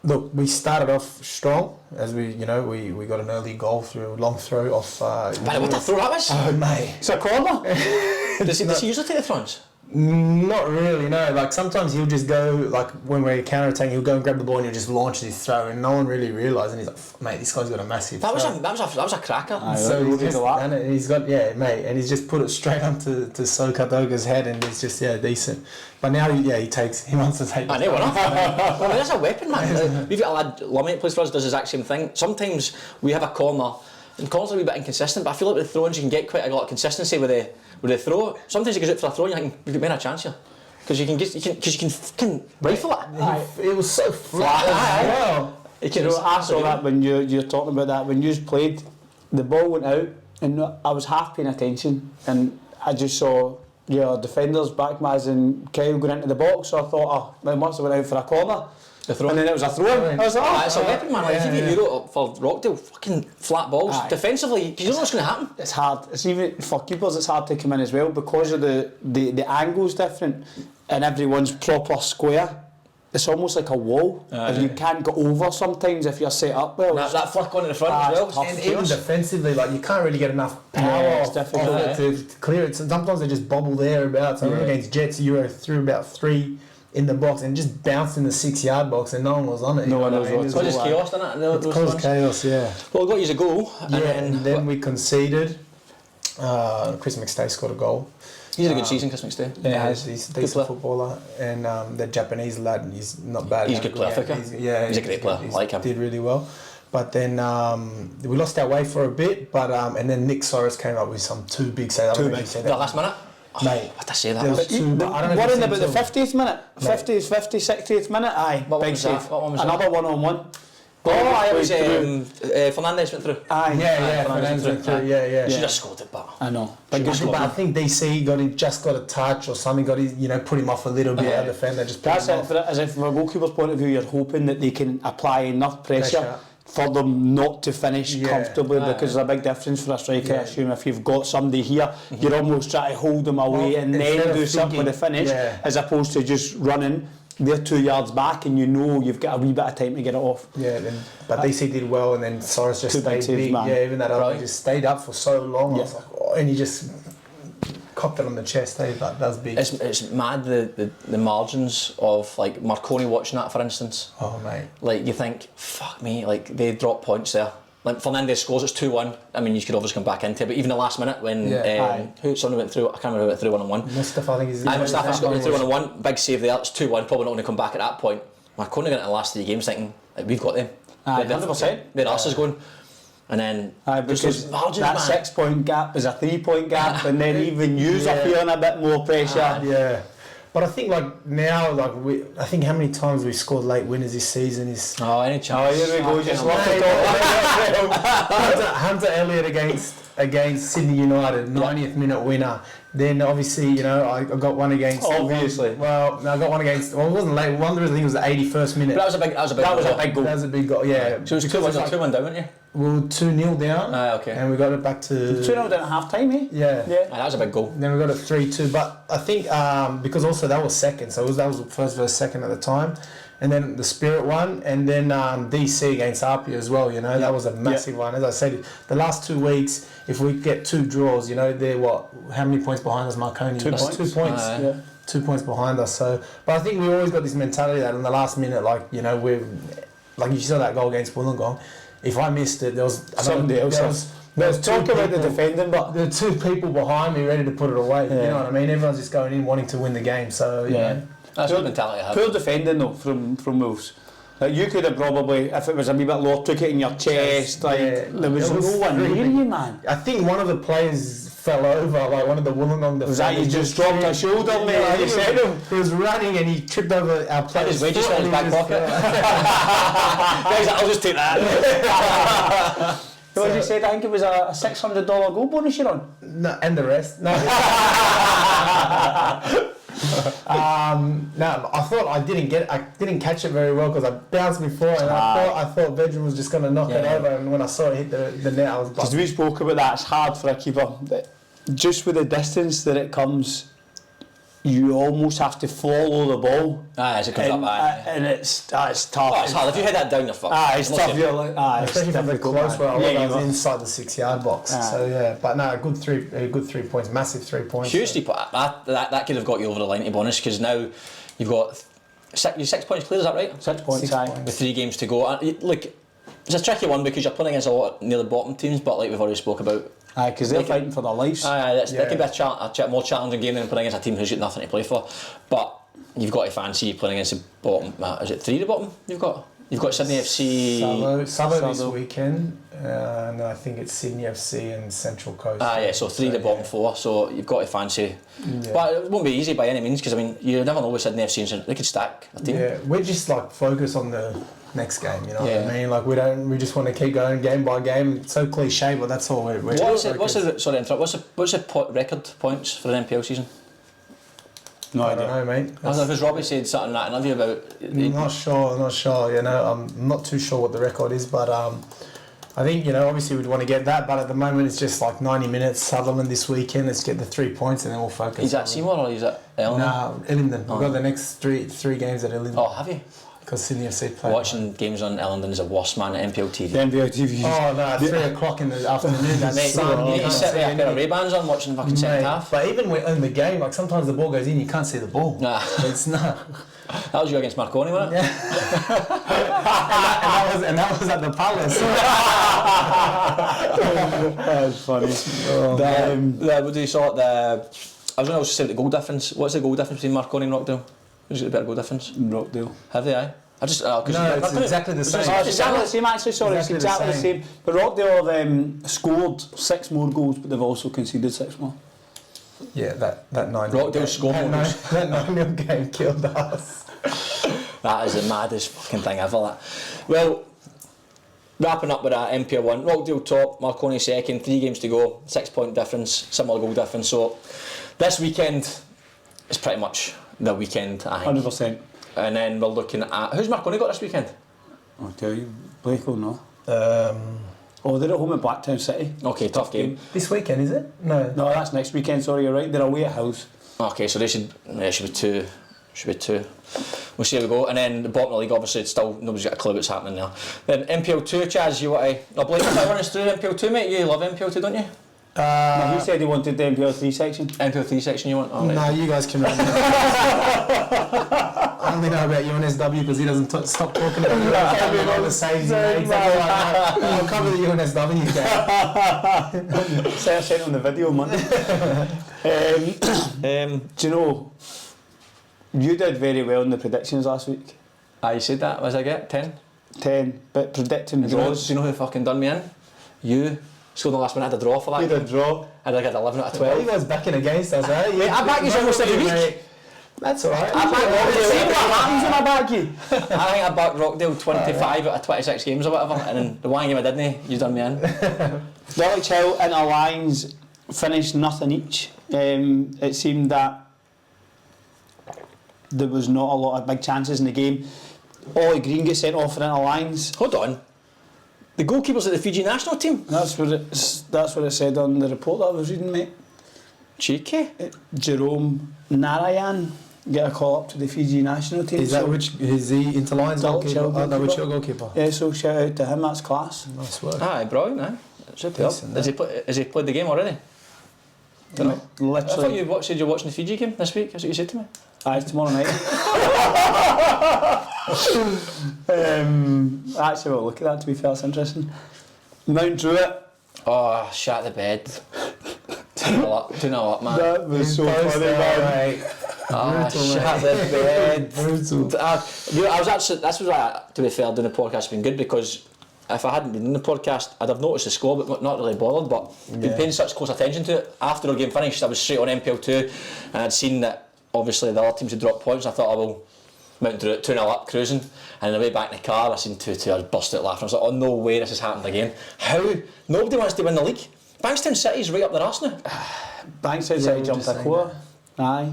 Look, we started off strong as we got an early goal through a long throw off. What a throw that was! Oh mate, It's a corner. Does he usually take the throws? Not really, no. Like sometimes he'll just go, like when we're counter-attacking, he'll go and grab the ball and he'll just launch his throw, and no one really realises. And he's like, mate, this guy's got a massive. That was a cracker. So he's got mate, and he's just put it straight onto So Kadoga's head, and it's just decent. But now he wants to take. I know, well, that's a weapon, man. We've got a lad, Lummy, that plays for us, does the exact same thing. Sometimes we have a corner. and constantly a wee bit inconsistent, but I feel like with the throw-ins you can get quite a lot of consistency with the throw. Sometimes he goes out for a throw and you think, we've got a chance here. Because you can fucking rifle it. It was so flat as well. I saw that when you're talking about that, when you played, the ball went out and I was half paying attention and I just saw your defenders, Backmaz and Kyle going into the box, so I thought, they must have went out for a corner. And then it was a throw-in. I was like, it's a weapon, man. Like, if you get Euro for Rockdale, fucking flat balls. Defensively, you don't know what's going to happen. It's hard. It's even for keepers. It's hard to come in as well because of the angles different, and everyone's proper square. It's almost like a wall. If you can't go over sometimes if you're set up well. That flick onto the front as well. And even defensively, like you can't really get enough power off it to clear it. So sometimes they just bobble thereabouts. I remember against Jets, Euro threw about 3 in the box and just bounced in the 6-yard box and no one was on it. No one was. It caused chaos, didn't it? It caused chaos, yeah. Well, we got you a goal. And then we conceded. Chris McStay scored a goal. He's had a good season, Chris McStay. Yeah, he's a decent footballer. And the Japanese lad, he's not bad. He's a good player, he's a great player. I like him. Did really well. But then we lost our way for a bit, but and then Nick Soros came up with some 2 big saves. The last minute? Mate, what did I say that? What in about the 50th minute? 50th, 60th minute? Aye. What one was that? Another one-on-one. It was Fernandes went through. Aye, yeah, Fernandes went through. Yeah. Should have scored it, but I know. But I think DC just got a touch or something. Got his, put him off a little bit. Our defender just. That's it. As if from a goalkeeper's point of view, you're hoping that they can apply enough pressure for them not to finish comfortably, because there's a big difference for a striker. I assume if you've got somebody here, you're almost trying to hold them away and then do something with the finish, as opposed to just running. They're 2 yards back, and you've got a wee bit of time to get it off. Yeah, but DC did well, and then Soros just stayed big. Yeah, even that other just stayed up for so long. I was like, and he just copped it on the chest. That was big. It's mad the margins of like Marconi watching that, for instance. Oh mate, like you think, fuck me, like they drop points there. Like Fernandes scores, it's 2-1. I mean, you could obviously come back into it, but even the last minute when someone went through, I can't remember who went through 1-on-1. Mustafa, I think he's. Mustafa's got through 1-on-1, big save there. It's 2-1. Probably not going to come back at that point. Marconi got into the last 3 games thinking, like, we've got them. 100%. Where else is going? And then because that 6-point gap is a 3-point gap, and then even yous are feeling a bit more pressure. But I think now, I think how many times we've scored late winners this season is. Oh, any chance? Oh, here we go. Just lock it up. Hunter Elliott against Sydney United, 90th minute winner. Then obviously, I got one against. Obviously. I got one against. Well, it wasn't late. I think it was the 81st minute. But that was a big goal. That was a big goal. Yeah. So it was 2-1 down, weren't you? We were 2-0 down. Okay. And we got it back to 2-0 down at half time, eh? Yeah. That was a big goal. Then we got it 3-2. But I think because also that was second, so that was first versus second at the time. And then the Spirit one, and then DC against Apia as well, that was a massive one. As I said, the last 2 weeks, if we get 2 draws, they're how many points behind us, Marconi? 2 points. 2 points. 2 points behind us. So, but I think we always got this mentality that in the last minute, we're, like you saw that goal against Wollongong, if I missed it, there was somebody else. There's talk about the defending, but there are 2 people behind me ready to put it away. You know what I mean? Everyone's just going in wanting to win the game. So that's the mentality I have. Poor defending though from Wolves. Like you could have probably, if it was a wee bit lower, took it in your chest. There was no one near you, man. I think one of the players fell over, like one of the Wollongong defenders. Was that you just dropped a shoulder, mate? He was running and he tripped over our player's his wages in his back pocket. Guys, I'll just take that. What did you say? I think it was a $600 goal bonus you're on. No, and the rest. No. No, I thought I didn't catch it very well because I bounced before, and I thought Vedran was just going to knock it over, and when I saw it hit the net, I was. Because we spoke about that, it's hard for a keeper. Just with the distance that it comes, you almost have to follow the ball. As it comes up, and it's tough. Oh, it's hard. If you hit that down, you're fucked. It's tough. Especially from the close where I was inside the 6-yard box. So but no, a good 3 points, massive 3 points. Hugely, that could have got you over the line, to be honest, because now you've got 6 points clear. Is that right? 6 points. With 3 games to go. Look, it's a tricky one because you're playing against a lot near the bottom teams, but like we've already spoke about. Because they're fighting for their lives. That could be a more challenging game than playing against a team who's got nothing to play for. But you've got to fancy playing against the bottom. Is it 3 at the bottom you've got? You've got Sydney FC. Savo this weekend, and I think it's Sydney FC and Central Coast. So 3 of the bottom 4, so you've got to fancy. Yeah. But it won't be easy by any means, because I mean, you never know with Sydney FC, and they could stack a team. Yeah, we're just like focus on the next game, you know what I mean? Like we just want to keep going game by game. It's so cliche, but that's all we're What's the record points for an NPL season? No I idea. don't know, mate. Because Robbie said something in that interview about... Not sure, you know, I'm not too sure what the record is, but I think, you know, obviously we'd want to get that, but at the moment it's just like 90 minutes, Sutherland this weekend, let's get the 3 points and then we'll focus. Is that Seymour or is that Ellington? No, Ellington. We've got the next three games at Ellington. Oh, have you? Because Sydney FC play. Watching games on Ellington is a worst man at NPL TV. The NPL TV. Oh no, 3 o'clock in the afternoon. Mate, you sit there, a pair of Ray-Bans on watching fucking second half. But even in the game, like sometimes the ball goes in, you can't see the ball. Nah. It's not. That was you against Marconi, wasn't it? Yeah. and that was at the Palace. That's funny. What do you saw at I was going to also say the goal difference. What's the goal difference between Marconi and Rockdale? Who's got the better goal difference? Rockdale. Have they, aye? I just... no, it's exactly the same. It's exactly the same, actually, sorry, it's exactly the same. But Rockdale have scored 6 more goals, but they've also conceded 6 more. Yeah, that 9. Rockdale scored more goals. That 9-0 game killed us. That is the maddest fucking thing ever, that. Well, wrapping up with that NPL 1, Rockdale top, Marconi second, 3 games to go, 6-point difference, similar goal difference. So this weekend is pretty much the weekend, I think. 100%. And then we're looking at... Who's Marconi got this weekend? I'll tell you, Blake will know. They're at home at Blacktown City. Okay, tough game. This weekend, is it? No, that's next weekend, sorry, you're right. They're away at House. Okay, so they should be 2. We'll see how we go. And then the bottom of the league, obviously, it's still nobody's got a clue what's happening there. Then NPL 2, Chaz, you want to... No, Blake, run us through NPL 2, mate. You love NPL 2, don't you? No, he said he wanted the NPL 3 section. NPL 3 section you want? Oh, right. No, you guys can run it. I only know about UNSW because he doesn't stop talking about it. I'll cover the UNSW game. Say I sent on the video, man. Do you know, you did very well in the predictions last week. You said that. What did I get? 10? 10, but predicting Do you know who fucking done me in? You. Scored in the last minute, I had a draw for that. You had a draw. I had like 11 out of 12. Well, you guys backing against us, eh? Mate, I back you almost every week. That's alright. I back Rockdale. See what happens when I back you. I think I backed Rockdale 25 out of 26 games or whatever, and then the one game I didn't, you done me in. Dulwich Hill and Alliance finished nothing each. It seemed that there was not a lot of big chances in the game. Ollie Green gets sent off for an Alliance. Hold on. The goalkeeper's at the Fiji national team? That's what it said on the report that I was reading, mate. Cheeky. Jerome Narayan get a call up to the Fiji national team. Is that is he Interline's goalkeeper? Dulwich Hill goalkeeper. Yeah, so shout out to him, that's class. Nice work. Aye, brilliant, aye. Superb. Has he played the game already? Literally. I thought you said you're watching the Fiji game this week, that's what you said to me. Aye, it's tomorrow night. Actually, we'll look at that, to be fair, it's interesting. Mount Druitt. Oh, shat the bed. Doing a lot, man. That was so funny, man. Oh, shat the bed. I was actually, this was why, to be fair, doing the podcast has been good, because if I hadn't been in the podcast, I'd have noticed the score, but not really bothered. But been paying such close attention to it. After our game finished, I was straight on NPL 2, and I'd seen that obviously the other teams had dropped points. And I thought, well, Mount Druitt 2-0 up, cruising, and on the way back in the car, I seen 2-2. I was burst out laughing. I was like, oh no way, this has happened again. How? Nobody wants to win the league. Bankstown City's right up their arse now. Bankstown City jumped a quarter. Aye.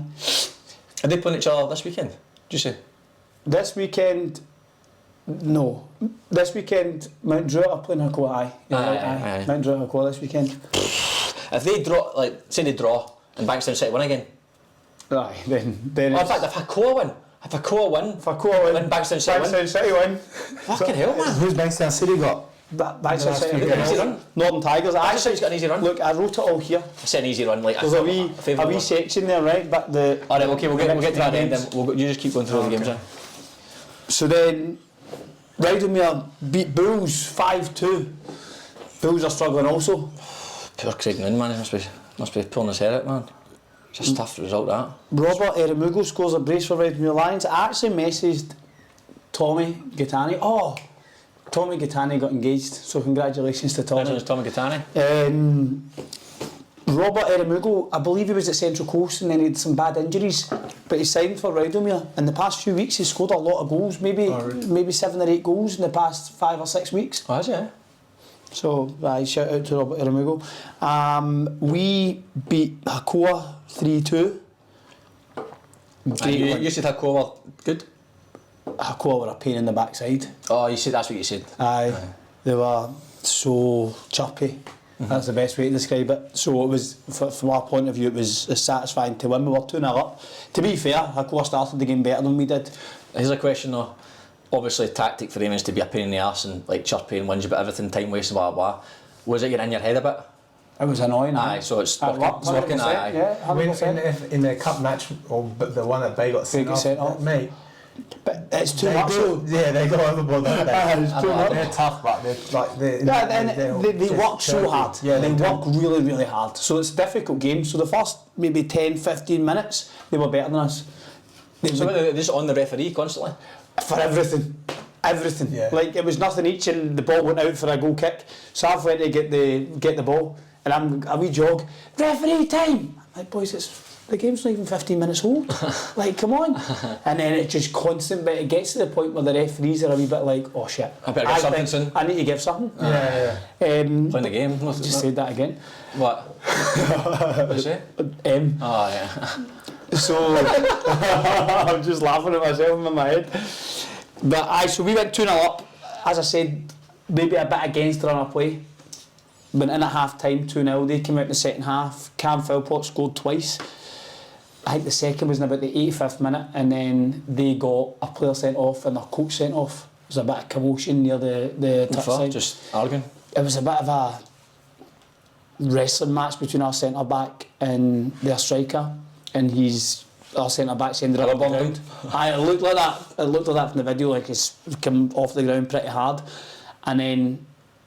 Are they playing each other this weekend? Did you say? This weekend, no. This weekend, Mount Druitt are playing Hakoah. Aye. Mount Druitt are Hakoah this weekend. If they draw, like, say they draw, and Bankstown City win again. Aye, then Oh, in fact, if Hakoah win, then Bankstown City win. Fucking hell, man. Who's Bankstown City got? Bankstown City. Easy run. Northern Tigers. Bankstown City's got an easy run. Look, I wrote it all here. I said an easy run, like There's a wee section there, right? But the. Alright, okay, we'll get to that end. Then you just keep going through the games then. So then, Rydalmere beat Bulls 5-2. Bulls are struggling also. Poor Craig Noon, man, he must be pulling his hair out, man. It's a tough result, that. Robert Eramugo scores a brace for Rydalmere Lions. I actually messaged Tommy Gattani. Oh, Tommy Gattani got engaged, so congratulations to Tommy. Congratulations, Tommy Gattani. Robert Eramugo, I believe he was at Central Coast and then he had some bad injuries, but he signed for Rowdomere. In the past few weeks he's scored a lot of goals, maybe 7 or 8 goals in the past 5 or 6 weeks. Oh, has he? So, shout out to Robert Eramugo. We beat Hakoah 3-2. You said Hakoah good? Hakoah were a pain in the backside. Oh, you said that's what you said. Aye. They were so chirpy. That's the best way to describe it. So it was, from our point of view, it was satisfying to win. We were 2-0 up. To be fair, Hakoah started the game better than we did. Here's a question though. Obviously, tactic for them is to be a pain in the arse and like chirpy and whinge about everything, time wasting, blah blah blah. Was it getting in your head a bit? It was annoying. Aye, so it's working. Aye. Yeah, 100%. In the cup match, or the one that they got sent off, mate. But it's too much. They go overboard, don't they? It's too much. They're tough, but they work so hard. Yeah, they work really, really hard. So it's a difficult game. So the first maybe 10-15 minutes, they were better than us. So they're just on the referee constantly? For everything. Yeah. Like it was nothing each and the ball went out for a goal kick. So I've went to get the ball and I'm a wee jog. Referee time! I'm like, boys, the game's not even 15 minutes old. Like, come on. And then it's just constant, but it gets to the point where the referees are a wee bit like, oh shit. I better give something soon. I need to give something. Playing the game. Just said that again. What? What did you say? Oh yeah. So I'm just laughing at myself in my head. But so we went 2-0 up. As I said, maybe a bit against run of play. Went in at half time 2-0. They came out in the second half. Cam Philpott scored twice. I think the second was in about the 85th minute, and then they got a player sent off and their coach sent off. There was a bit of commotion near the touchline. Just arguing. It was a bit of a wrestling match between our centre back and their striker, and our centre back's ended up on the ground. Aye, it looked like that. It looked like that from the video, like he's come off the ground pretty hard, and then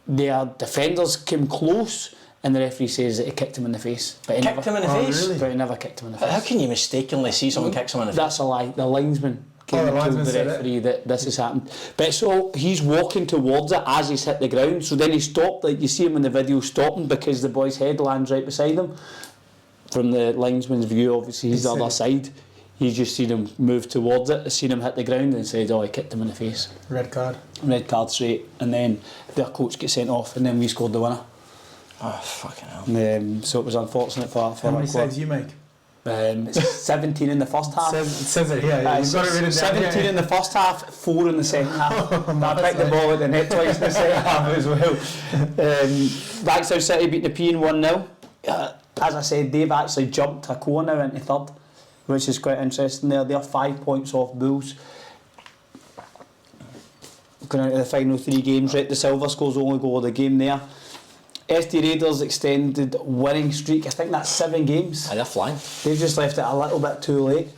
their defenders came close. And the referee says that he kicked him in the face. But he Kicked him in the face? Really? But he never kicked him in the face. How can you mistakenly see someone kick someone in the face? That's a lie. The linesman came and told the referee that this has happened. But so he's walking towards it as he's hit the ground. So then he stopped, like you see him in the video stopping because the boy's head lands right beside him. From the linesman's view, obviously he's the other side. He's just seen him move towards it, seen him hit the ground and said, oh, he kicked him in the face. Red card straight. And then their coach gets sent off and then we scored the winner. Oh, fucking hell. So it was unfortunate for How many saves you make? 17 in the first half. Says it here. You've got it written down. 17 in the first half, 4 in the second half. I picked the ball at the net twice in the second half as well. Blackstown City beat the P 1-0. As I said, they've actually jumped Hakoah now into third, which is quite interesting. They're 5 points off Bulls. Going into the final 3 games, right? The Silver scores the only goal of the game there. SD Raiders extended winning streak. I think that's 7 games. They're flying. They've just left it a little bit too late.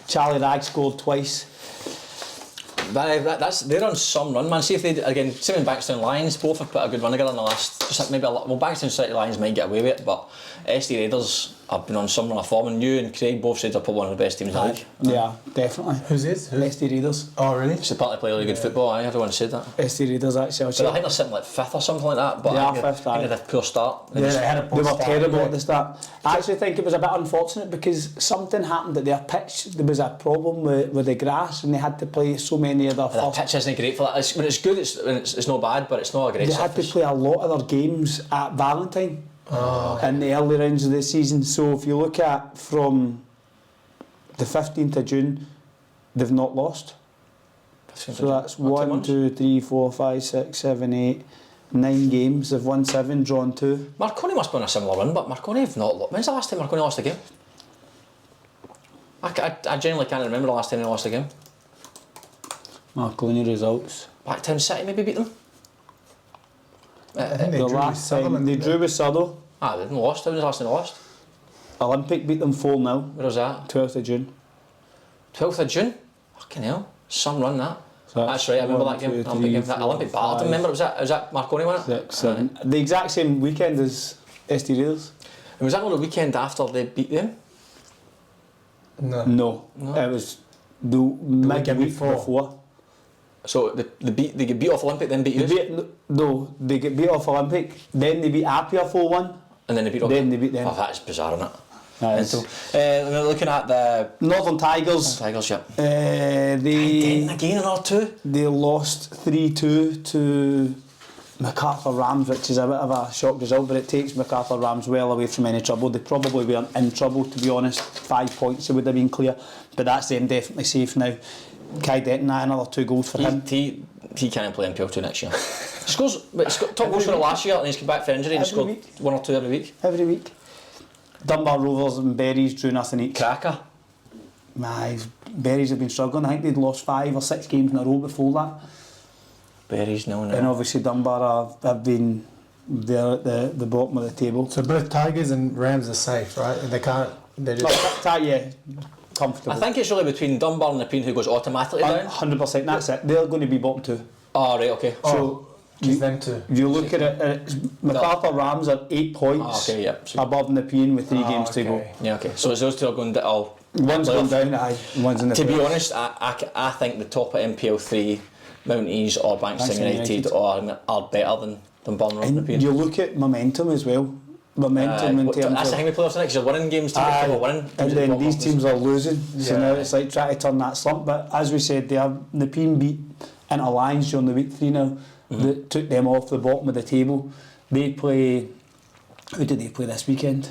Charlie Ragg scored twice. They're on some run, man. See if they again. Same with Bankstown Lions. Both have put a good run together in the last. Just like maybe Bankstown City Lions might get away with it, but SD Raiders have been on some run of form, and you and Craig both said they're probably one of the best teams in the league. Yeah, definitely. Who's this? SD Raiders. Oh, really? It's apparently play really good football. Everyone said that. SD Raiders actually. But I think they're sitting like 5th or something like that. But they are 5th. I think they had a poor start. They were terrible at the start. I actually think it was a bit unfortunate because something happened at their pitch. There was a problem with the grass, and they had to play so many of their The pitch isn't great for that. When it's good, it's not bad, but it's not a great. They had to play a lot of their games at Valentine in the early rounds of the season. So if you look at from the 15th of June, they've not lost. So that's 1, 2, 3, 4, 5, 6, 7, 8, 9 games. They've won 7, drawn 2. Marconi must be on a similar run, but Marconi have not lost. When's the last time Marconi lost a game? I genuinely can't remember the last time they lost a game. Marconi results. Blacktown City maybe beat them. I think they The drew last time they drew with Sutherland. They didn't lost. When was the last time they lost? Olympic beat them 4-0. Where was that? 12th of June. 12th of June? Fucking hell. Some run that. So that's right, I remember that game. That Olympic battle. I remember, was that Marconi won it? 6, 7. The exact same weekend as SD Raiders. And was that on the weekend after they beat them? No. It was the midweek before. So they get beat off Olympic, then beat you? They get beat off Olympic, then they beat Apia 4-1. And then they beat Rockdale? Then they beat them. Oh, that's bizarre, isn't it? We're looking at the Northern Tigers. Yep. They again another 2. They lost 3-2 to MacArthur Rams, which is a bit of a shock result, but it takes MacArthur Rams well away from any trouble. They probably weren't in trouble, to be honest. 5 points, it would have been clear, but that's them definitely safe now. Kai Denton, another 2 goals for him. He can't play NPL 2 next year. He got top goal scorer last year, and he's come back for injury and scored 1 or 2 every week. Every week. Dunbar Rovers and Berries drew nothing each. Cracker. Berries have been struggling. I think they'd lost 5 or 6 games in a row before that. Berries no. And obviously Dunbar have been there at the bottom of the table. So both Tigers and Rams are safe, right? They're just... Yeah, comfortable. I think it's really between Dunbar and Nepean who goes automatically down. 100%, that's it. They're going to be bottom 2. Oh, right, okay. So them 2. You look at it, MacArthur Rams are 8 points above Nepean with 3 games to go. Yeah, okay. So those 2 are going down. One's going down, one's in the To be honest, I think the top of NPL 3, Mount Ease or Bankstown United are better than Dunbar and Nepean. You look at momentum as well. Momentum in terms that's the thing with playoffs, because you're winning games to get people winning. And then these teams are losing, so now it's like trying to turn that slump. But as we said, Nepean beat into Lions during the week 3-0. That took them off the bottom of the table. They play. Who did they play this weekend?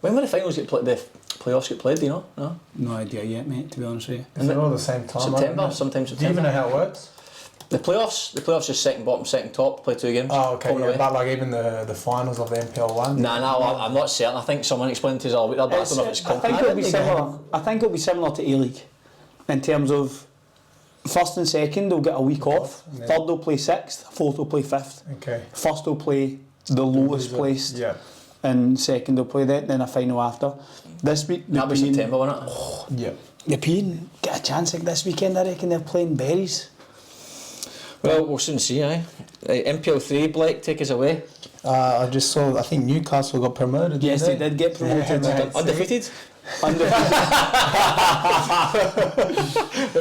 When will the finals get played? The playoffs get played? Do you know? No. No idea yet, mate. To be honest with you. Is it all the same time? September, sometimes September. Do you even know how it works? The playoffs just second bottom, second top. Play 2 games. Oh, okay. Yeah, but like even the finals of the NPL 1. No, I'm not certain. I think someone explained to us all week, but I don't know if it's I think it'll be similar. I think it'll be similar to A-League in terms of. First and second will get a week off. Yeah. Third will play 6th. Fourth will play 5th. Okay. First will play the lowest placed. Yeah. And second will play that, then a final after. This week, that'll be September, won't it? Yeah. Nepean get a chance like this weekend. I reckon they're playing Berries. Well, we'll soon see, NPL 3, Blake, take us away. I just saw. I think Newcastle got promoted. Yes, they did get promoted. Undefeated. What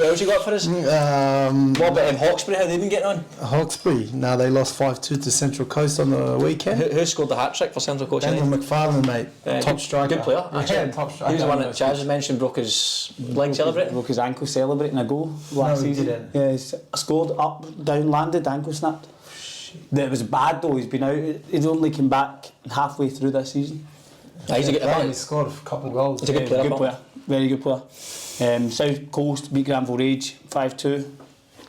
else you got for us? What about Hawkesbury? How they been getting on? Hawkesbury. Now they lost 5-2 to Central Coast on the weekend. Who scored the hat trick for Central Coast? Daniel McFarlane, mate. Top striker. Good player. Yeah, top striker. He was the one that Chaz has mentioned broke his leg celebrating. Broke his ankle celebrating a goal last season. Yeah, he scored up, down, landed, ankle snapped. It was bad though. He's been out. He's only came back halfway through this season. He's a good player. He scored a couple of goals. He's a good player. Good player. Very good player. South Coast beat Granville Rage 5-2.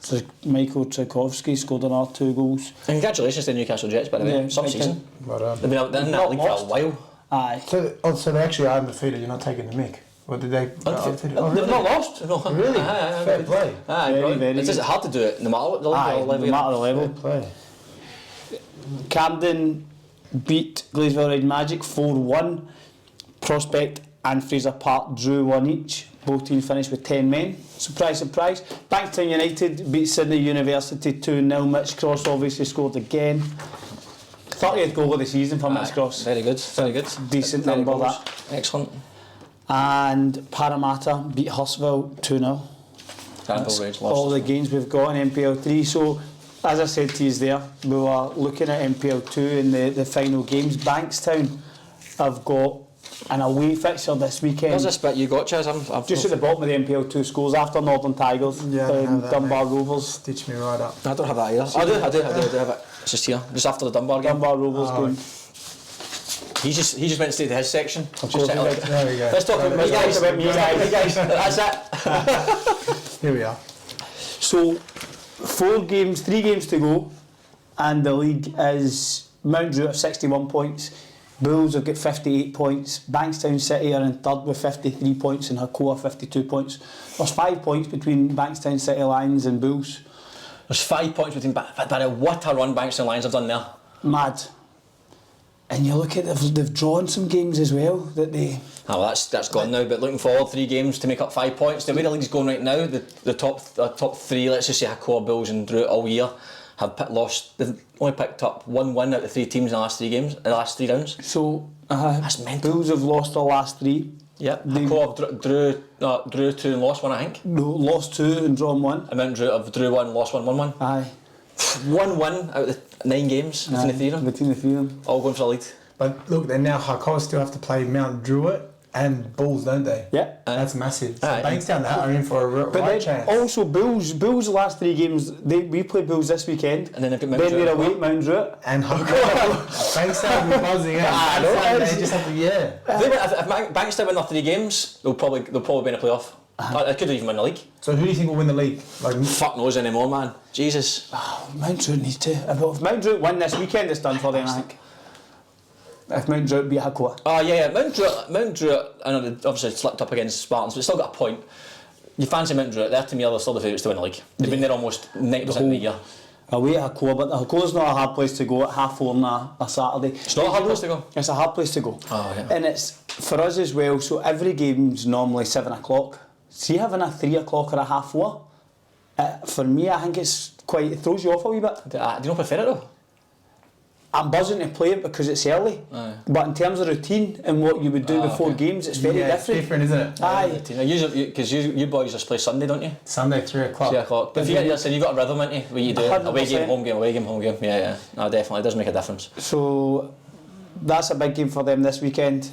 So Michael Tchaikovsky scored another 2 goals. And congratulations to the Newcastle Jets, by the way. Some season. But, they've been in that league for a while. Aye. So they actually are undefeated. You're not taking the mick. What did they? Undefeated. They've not lost. No. Really? Fair play. Very. It's just hard to do it no matter what the level. No matter the level. Fair play. Camden beat Gleesville Red Magic 4-1. Prospect and Fraser Park drew 1 each. Both teams finished with 10 men. Surprise, surprise. Bankstown United beat Sydney University 2-0. Mitch Cross obviously scored again. 30th goal of the season for Mitch Cross. Very good. Decent very number goals. that. Excellent. And Parramatta beat Hurstville 2-0. That's all the games we've got in NPL 3. So, as I said to you there, we were looking at NPL 2 in the final games. Bankstown have got an away fixture this weekend. Where's this bit you got, Chaz? I'm just at the bottom of the NPL 2 scores after Northern Tigers, Dunbar Rovers. Stitch me right up. I don't have that either. I do have it. It's just here, just after the Dunbar game. Dunbar Rovers game. He just went straight to his section. There we go. Let's talk about me guys. That's it. Here we are. So, 3 games to go, and the league is Mount Druitt have 61 points. Bulls have got 58 points. Bankstown City are in third with 53 points and Hakoah 52 points. There's 5 points between Bankstown City Lions and Bulls. There's 5 points between what a run Bankstown Lions have done there. Mad. And you look at they've drawn some games as well that they. Oh, well, that's gone now. But looking forward, 3 games to make up 5 points. The way the league's going right now, the top 3, let's just say Hakoah, Bulls and Druitt all year, have lost. They've only picked up 1 win out of 3 teams in the last 3 games, in the last 3 rounds. So that's mental. Bulls have lost their last 3. Yeah, Hakoah drew No, drew 2 and lost 1, I think. No, lost 2 and drawn 1. I meant drew 1, lost 1, won 1. Aye. 1 win out of the 9 games between the three of them. Between the 3 of them. All going for the lead. But look, then now Harcourt still have to play Mount Druitt and Bulls, don't they? Yeah. That's massive. So Aye. Bankstown are in for a right chance. Also, Bulls the last 3 games, we play Bulls this weekend. And then they've got Mount Then Druitt. they're away at Mount Druitt. And Harcourt. Bankstown will be buzzing out. I know. Bankstown, they just have to, If Bankstown win their 3 games, they'll probably be in a playoff. They could even win the league. So who do you think will win the league? Like, Fuck knows anymore, man. Jesus. Mount Druitt needs to. If Mount Druitt win this weekend, it's done for them, I think. If Mount Druitt beat Hakua. Oh yeah, Mount Druitt, I know they obviously slipped up against Spartans, but still got a point. You fancy Mount Druitt, they're to me are still the favourites to win the league. They've been there almost 90% of the year. Away at Hakua, but Hakua's not a hard place to go at 4:30 on a Saturday. It's not a hard place to go? It's a hard place to go. Oh, yeah. And it's for us as well, so every game's normally 7 o'clock. See having a 3 o'clock or a 4:30, for me I think it throws you off a wee bit. Do you not prefer it though? I'm buzzing to play it because it's early, but in terms of routine and what you would do before games, it's very different. It's different, isn't it? Aye. Because you boys just play Sunday, don't you? Sunday, 3 o'clock. 3 o'clock. But if you you've got a rhythm, ain't you? What you do? 100%. Away game, home game, away game, home game. Yeah. No, definitely, it does make a difference. So that's a big game for them this weekend.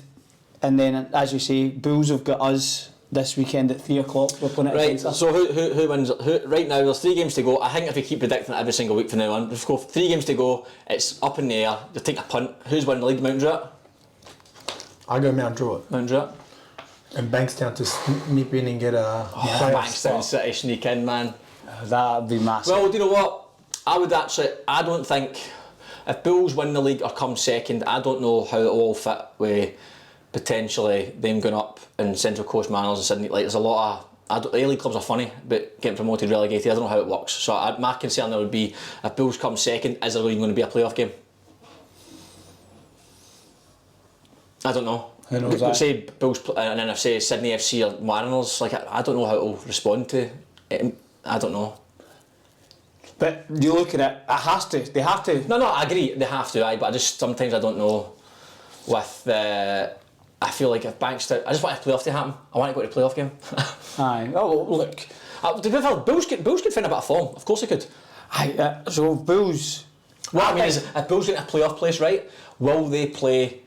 And then, as you say, Bulls have got us this weekend at 3 o'clock. We're playing it. Right, so who wins? Right now, there's 3 games to go. I think if we keep predicting it every single week from now on, let's go 3 games to go. It's up in the air. You take a punt. Who's winning the league? Mount Druitt? I go Mount Druitt. Mount Druitt? And Bankstown to snip in and get a playoff Bankstown spot. City sneak in, man. That'd be massive. Well, do you know what? I don't think, if Bulls win the league or come second, I don't know how it will all fit with potentially them going up in Central Coast Manors and Sydney. Like, there's a lot of A-League clubs are funny, but getting promoted, relegated, I don't know how it works. So my concern there would be, if Bulls come second, is there even going to be a playoff game? I don't know. Who knows that? Say Bulls and then if say Sydney FC or Mariners, like I don't know how it will respond to it. I don't know. But you look at it, they have to. No, I agree, they have to, but sometimes I don't know with I feel like if Bankstown, I just want a playoff to happen. I want to go to a playoff game. Aye. Oh, well, look. To be fair, Bulls could find a bit of form. Of course they could. Aye, so Bulls. What I mean is, if Bulls get a playoff place, right, will they play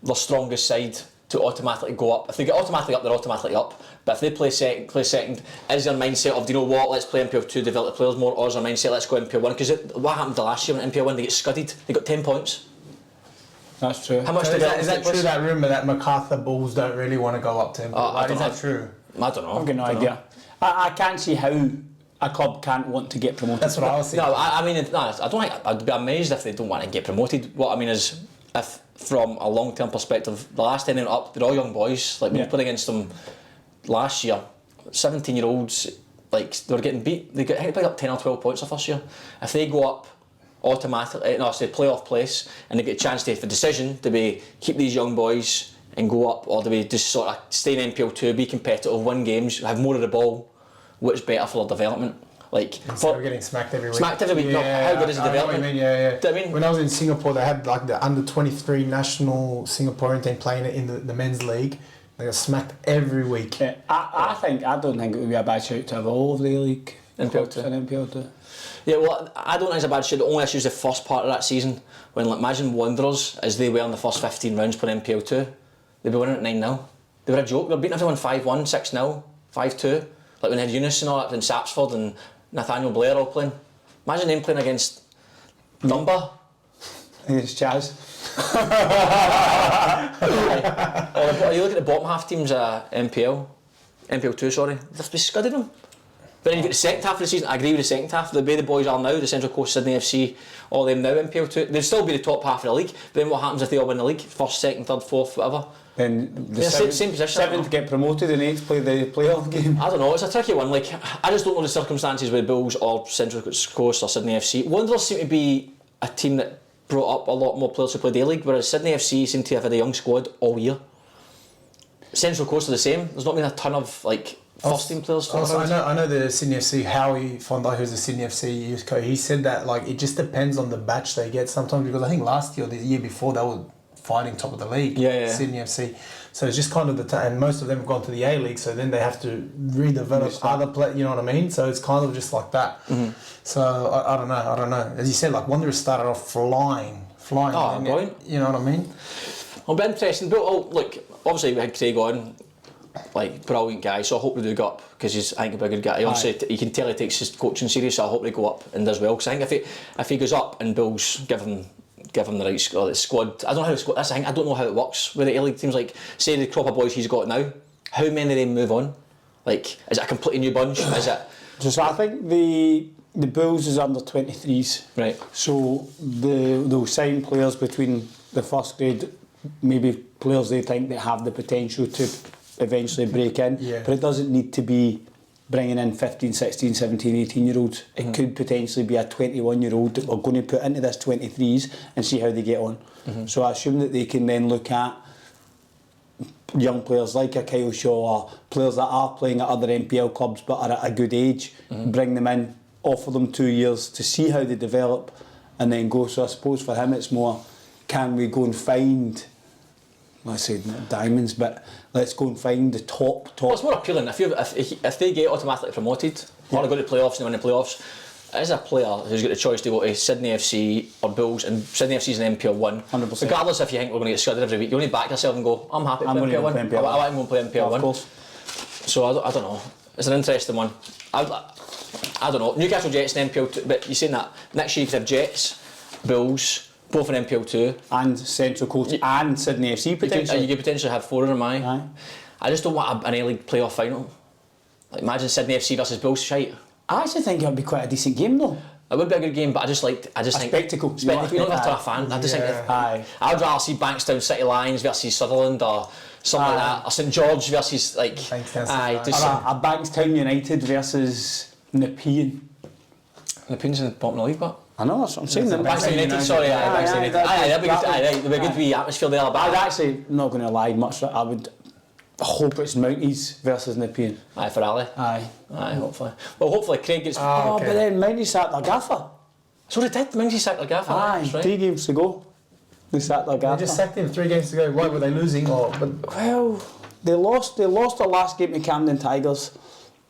their strongest side to automatically go up? If they get automatically up, they're automatically up. But if they play second, is their mindset of, do you know what, let's play NPL 2, develop the players more, or is their mindset, let's go NPL 1? Because what happened the last year in NPL 1, they get scudded. They got 10 points. That's true. How much So is that take true, that rumour that MacArthur Bulls don't really want to go up to him? Is that true? I don't know. I've got no idea. I can't see how a club can't want to get promoted. That's what I was thinking. No, I mean, no, I don't think, I'd be amazed if they don't want to get promoted. What I mean is, if from a long-term perspective, the last 10 up, they're all young boys. Like, when you played against them last year, 17-year-olds, like, they were getting beat. They picked up 10 or 12 points the first year. If they go up automatically, playoff place, and they get a chance to have a decision to be keep these young boys and go up, or do we just sort of stay in NPL 2, be competitive, win games, have more of the ball, what's better for their development? Like, instead of getting smacked every week. Smacked every week, how good is the development? I know what you mean, yeah. Do you know what I mean? When I was in Singapore, they had like the under-23 national Singaporean team playing it in the men's league. They got smacked every week. Yeah, I don't think it would be a bad shout to have all of the league NPL 2. in NPL 2. Yeah, well, I don't think it's a bad shout. The only issue is the first part of that season, when, like, imagine Wanderers, as they were in the first 15 rounds playing NPL 2, they'd be winning at 9-0. They were a joke. They were beating everyone 5-1, 6-0, 5-2. Like when they had Eunice and all that, and Sapsford and Nathaniel Blair all playing. Imagine them playing against Dunbar. It's Chaz. Or you look at the bottom half teams at NPL 2, sorry, they've been scudding them. But then you get the second half of the season, I agree with the second half, the way the boys are now, the Central Coast, Sydney FC, all them now NPL 2, they'll still be the top half of the league, but then what happens if they all win the league? First, second, third, fourth, whatever. Then the same position. Seventh get promoted and eighth play the playoff game. I don't know, it's a tricky one. Like, I just don't know the circumstances with Bulls or Central Coast or Sydney FC. Wanderers seem to be a team that brought up a lot more players who play A-League, whereas Sydney FC seem to have had a young squad all year. Central Coast are the same. There's not been a ton of like first team players. I know the Sydney FC, Howie Fondai, who's the Sydney FC youth coach, he said that like it just depends on the batch they get sometimes, because I think last year or the year before they were fighting top of the league. Yeah. Sydney FC. So it's just kind of and most of them have gone to the A-League, so then they have to redevelop other play. You know what I mean? So it's kind of just like that. Mm-hmm. So I don't know. As you said, like Wanderers started off flying. Oh, brilliant. You know what I mean? It'll be interesting. But look, obviously we had Craig on, like brilliant guy. So I hope they do go up because I think he'll be a good guy. Honestly, you can tell he takes his coaching serious. So I hope they go up and does well. Because I think if he goes up and Bills give him the right squad. I don't know how the squad. That's the thing. I don't know how it works with the A-League teams. Like say the crop of boys he's got now. How many of them move on? Like is it a completely new bunch? Is it? So I think the Bulls is under 23s. Right. So they'll sign players between the first grade, maybe players they think that have the potential to eventually break in. Yeah. But it doesn't need to be bringing in 15, 16, 17, 18-year-olds. It could potentially be a 21-year-old that we're going to put into this 23s and see how they get on. So I assume that they can then look at young players like a Kyle Shaw or players that are playing at other NPL clubs but are at a good age, bring them in, offer them 2 years to see how they develop and then go. So I suppose for him it's more, can we go and find, let's say not diamonds, but let's go and find the top. Well, it's more appealing if they get automatically promoted or they go to playoffs and win the playoffs. As a player who's got the choice to go to Sydney FC or Bulls, and Sydney FC is an NPL 1, 100%. regardless if you think we're going to get scored every week, you only back yourself and go, I'm happy to play NPL 1. I want to go and play NPL 1. Of course. So I don't know. It's an interesting one. I don't know. Newcastle Jets in NPL 2, but you're saying that next year you could have Jets, Bulls, both in NPL 2. And Central Coast and Sydney FC potentially. You could potentially have 4 of them, Aye. I just don't want an A-League playoff final. Like imagine Sydney FC versus Bulls shite. I actually think it would be quite a decent game though. It would be a good game, but I just think spectacle. You don't have to have a fan. I just think Aye. I'd rather see Bankstown City Lions versus Sutherland or something like that, or St George versus like a Bankstown United versus Nepean. Nepean's in the bottom of the league, but I know that's what I'm saying. Bankstown United, sorry, Bankstown United. That'd be a good wee atmosphere there. But I'd actually not going to lie much. I would hope it's Mounties versus Nepean. Aye, for Ali. Aye, hopefully. Well, hopefully Craig gets. But then Mounties sacked their gaffer. So they did. Mounties sacked their gaffer. Aye, right. 3 games to go. They sacked their gaffer. They just sacked him 3 games to go. Why were they losing? Well, they lost their last game to Camden Tigers.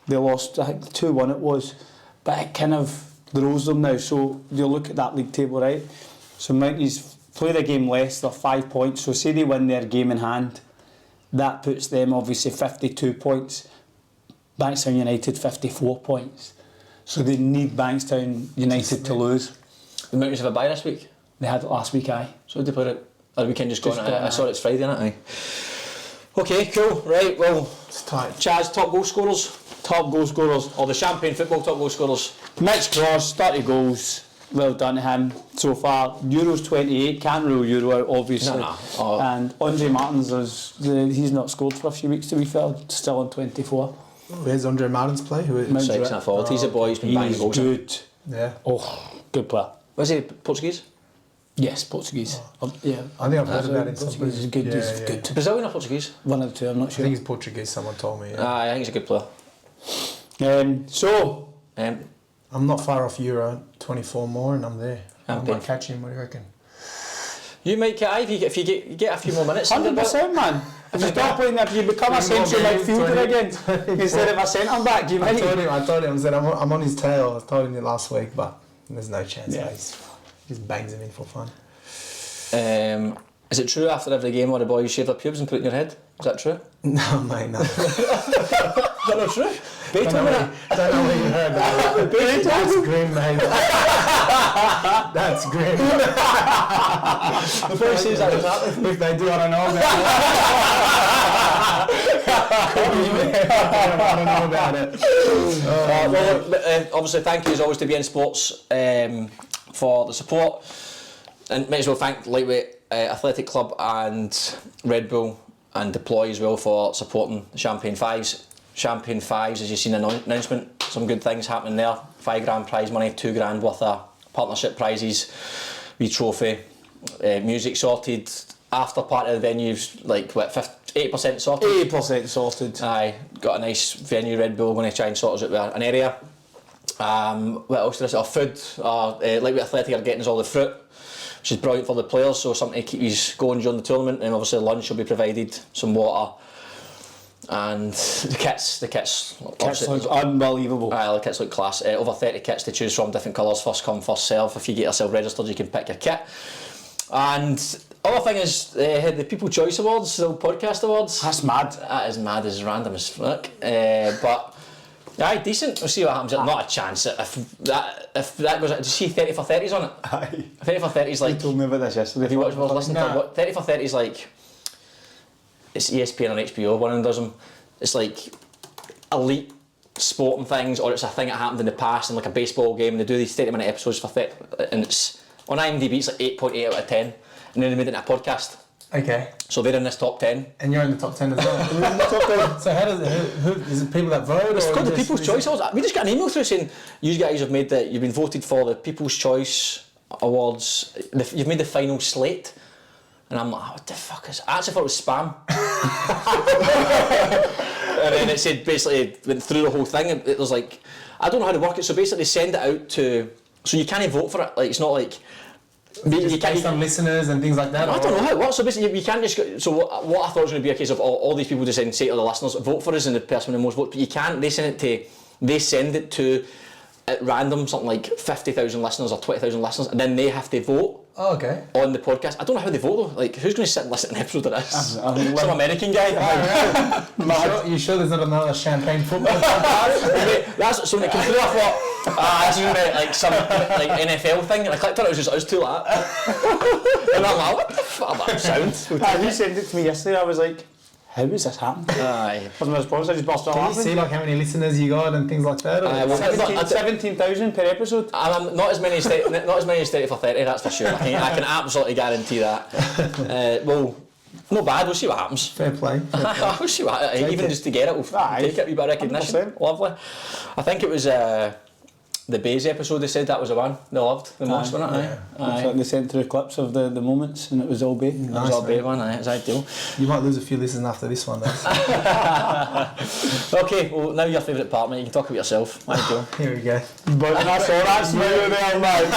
They lost, I think 2-1 it was, but it kind of throws them now. So you look at that league table, right? So Mounties played a game less, they're 5 points. So say they win their game in hand, that puts them obviously 52 points. Bankstown United 54 points. So they need Bankstown United to lose. The Mounties have a bye this week. They had it last week, aye. So they put it. The weekend just gone. I saw aye. it's Friday, isn't it? Aye. Okay, cool. Right, well, It's tight. Chaz, top goal scorers. Top goal scorers. Or the Champagne Football top goal scorers. Mitch Cross, 30 goals. Well done to him so far. Euros 28, can't rule Euro out obviously. No. Oh. And Andre Martins, he's not scored for a few weeks to be fair, still on 24. Where's Andre Martins play? Six and a forward. He's a boy, he's been banging He's goals. good. Yeah. Oh, good player. Was he Portuguese? Yes, Portuguese. Yeah. I think I've heard about him. Portuguese is good. He's good. Brazilian or Portuguese? One of the two, I'm not I sure. think he's Portuguese, someone told me. Yeah. I think he's a good player. So, I'm not far off Euro, 24 more and I'm there. I Okay. might catch him, what do you reckon? You might get if you get a few more minutes. 100% man. If you start playing, if you become a central midfielder again instead of a centre back, you might. I told him, I said I'm on his tail. I told him it last week, but there's no chance. Yeah. He just bangs him in for fun. Is it true after every game where the boys shave their pubes and put it in your head? Is that true? No, mate, no. Is that not true? I don't know where you heard that. That's grim, mate. That's grim. The boy says that was happening. If they do, I don't know about it. Obviously, thank you as always to BN Sports for the support, and might as well thank Lightweight Athletic Club and Red Bull and Deploy as well for supporting the Champagne Fives. Champagne Fives, as you've seen the announcement, some good things happening there. £5 prize money, £2 worth of partnership prizes, wee trophy, music sorted, after party of the venues, like what, 8% sorted? 8% sorted. Aye, got a nice venue, Red Bull, going to try and sort us out with an area. What else did I say? Food, Lightweight Athletic are getting us all the fruit. which is brilliant for the players, so something to keep you going during the tournament. And obviously lunch will be provided, some water, and the kits look unbelievable. The kits look class. Over 30 kits to choose from, different colours, first come, first serve. If you get yourself registered, you can pick your kit. And other thing is the People's Choice Awards, the podcast awards. That's mad. That is mad, as random as fuck. But aye, decent. We'll see what happens. Not a chance. If that goes, did you see 30 for 30s on it? Aye. 30 for 30s like. You told me about this yesterday. If you watch, listen to what 30 for 30s like. It's ESPN on HBO. One of them does them. It's like elite sporting things, or it's a thing that happened in the past in like a baseball game. And they do these 30-minute episodes for 30, and it's on IMDb. It's like 8.8 out of 10, and then they made it into a podcast. Okay. So they're in this top 10. And you're in the top 10 as well. You're in the top 10. So how does it, who is it people that vote? It's or called the People's Choice Awards. We just got an email through saying you guys have made you've been voted for the People's Choice Awards. You've made the final slate. And I'm like, what the fuck is... I actually thought it was spam. And then it said, basically, went through the whole thing, and it was like, I don't know how to work it, so basically they send it out to... So you can't vote for it, like, it's not like... You can't some listeners and things like that? I don't know how it works, so basically you can't just go... So what I thought was going to be a case of all these people just say to the listeners, vote for us and the person with the most votes, but you can't, they send it to at random, something like 50,000 listeners or 20,000 listeners, and then they have to vote. Oh, okay. On the podcast. I don't know how they vote though. Like, who's going to sit and listen to an episode of this? Some American guy. You sure there's not another champagne football? That's so when it came through. I thought, this is going to be like some like NFL thing, and I clicked on it. It was just us two like that. And I'm like, what the fuck? That sounds. He sent it to me yesterday. I was like, how is this happening? Aye. Wasn't my response. I just burst out Can laughing. you see like how many listeners you got and things like that? 17,000 per episode. I'm not as many as 30 for 30. That's for sure. I can absolutely guarantee that. Well, not bad. We'll see what happens. Fair play. We'll see what. Even just to get it, we'll take it a wee bit of recognition. 100%. Lovely. I think it was. The Bays episode, they said that was the one they loved the most, wasn't it? Aye. So they sent through clips of the moments, and it was all Bay. It was all Bay one, it was ideal. You might lose a few listeners after this one, though. Okay, well, now your favourite part, mate. You can talk about yourself. Ideal. Here we go. But that's all that's there, mate.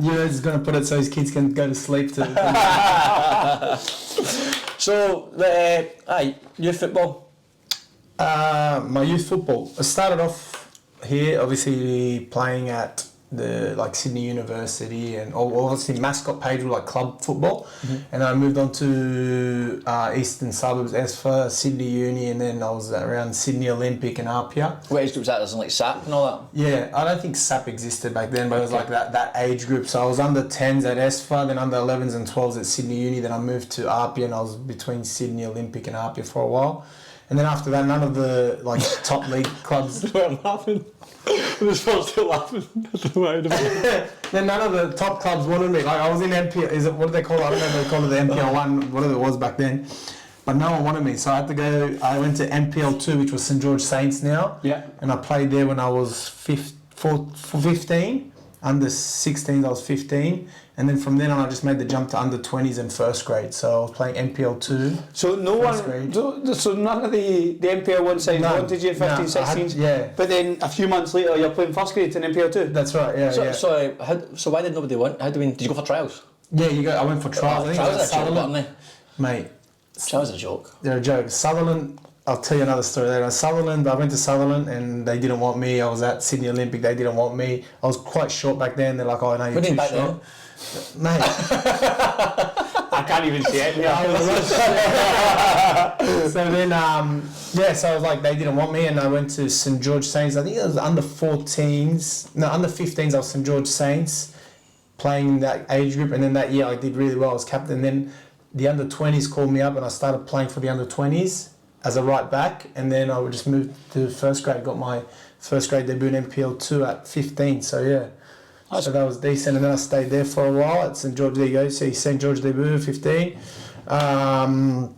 You're just going to put it so his kids can go to sleep too. So, youth football? My youth football. I started off here, obviously playing at the Sydney University and obviously mascot page with club football, and I moved on to Eastern Suburbs, ESFA, Sydney Uni, and then I was around Sydney Olympic and Apia. What age group was that? As in SAP and all that? Yeah, I don't think SAP existed back then, but it was that age group. So I was under 10s at ESFA, then under 11s and 12s at Sydney Uni, then I moved to Apia and I was between Sydney Olympic and Apia for a while. And then after that, none of the top league clubs. I'm laughing. I'm just still laughing. Then none of the top clubs wanted me. I was in NPL. What do they call it? I don't know if they call it the NPL 1, whatever it was back then. But no one wanted me, so I had to go. I went to NPL 2, which was St George Saints now. Yeah. And I played there when I was 15. Under 16s, I was 15. And then from then on, I just made the jump to under 20s in first grade. So I was playing NPL 2. So none of the NPL 1 side wanted you at 15, 16? Yeah. But then a few months later, you're playing first grade in NPL 2? That's right, yeah. So why did nobody want? Did you go for trials? Yeah, I went for trials. I think trials it was are a joke, Sutherland. weren't they? Mate. Trials are a joke. They're a joke. Sutherland, I'll tell you another story later. Sutherland, I went to Sutherland and they didn't want me. I was at Sydney Olympic, they didn't want me. I was quite short back then. They're like, oh, no, you're too short. Then? Mate. I can't even see it. So then, so I was like, they didn't want me and I went to St George Saints. I think it was under 15s, I was St George Saints playing that age group. And then that year I did really well. I was captain. Then the under 20s called me up and I started playing for the under 20s as a right back. And then I would just move to first grade, got my first grade debut in NPL 2 at 15. So yeah. So that was decent, and then I stayed there for a while at St George. There you go. See St George debut, 15. I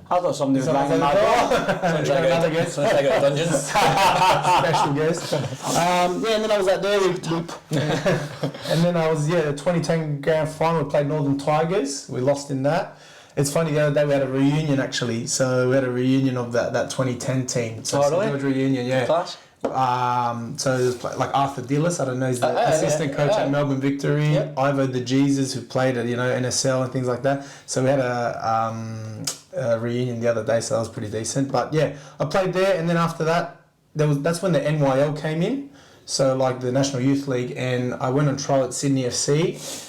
thought somebody was banging my door. Another guest. Dungeons. Special guest. And then I was at there. And then I was the 2010 grand final. We played Northern Tigers. We lost in that. It's funny, the other day we had a reunion actually. So we had a reunion of that 2010 team. So really? St George reunion, yeah. Class. So there's like Arthur Dillis, I don't know, he's the assistant coach at Melbourne Victory. Yeah. Ivo the Jesus, who played at NSL and things like that. So we had a reunion the other day, so that was pretty decent. But yeah, I played there, and then after that, that's when the NYL came in. So like the National Youth League, and I went on trial at Sydney FC.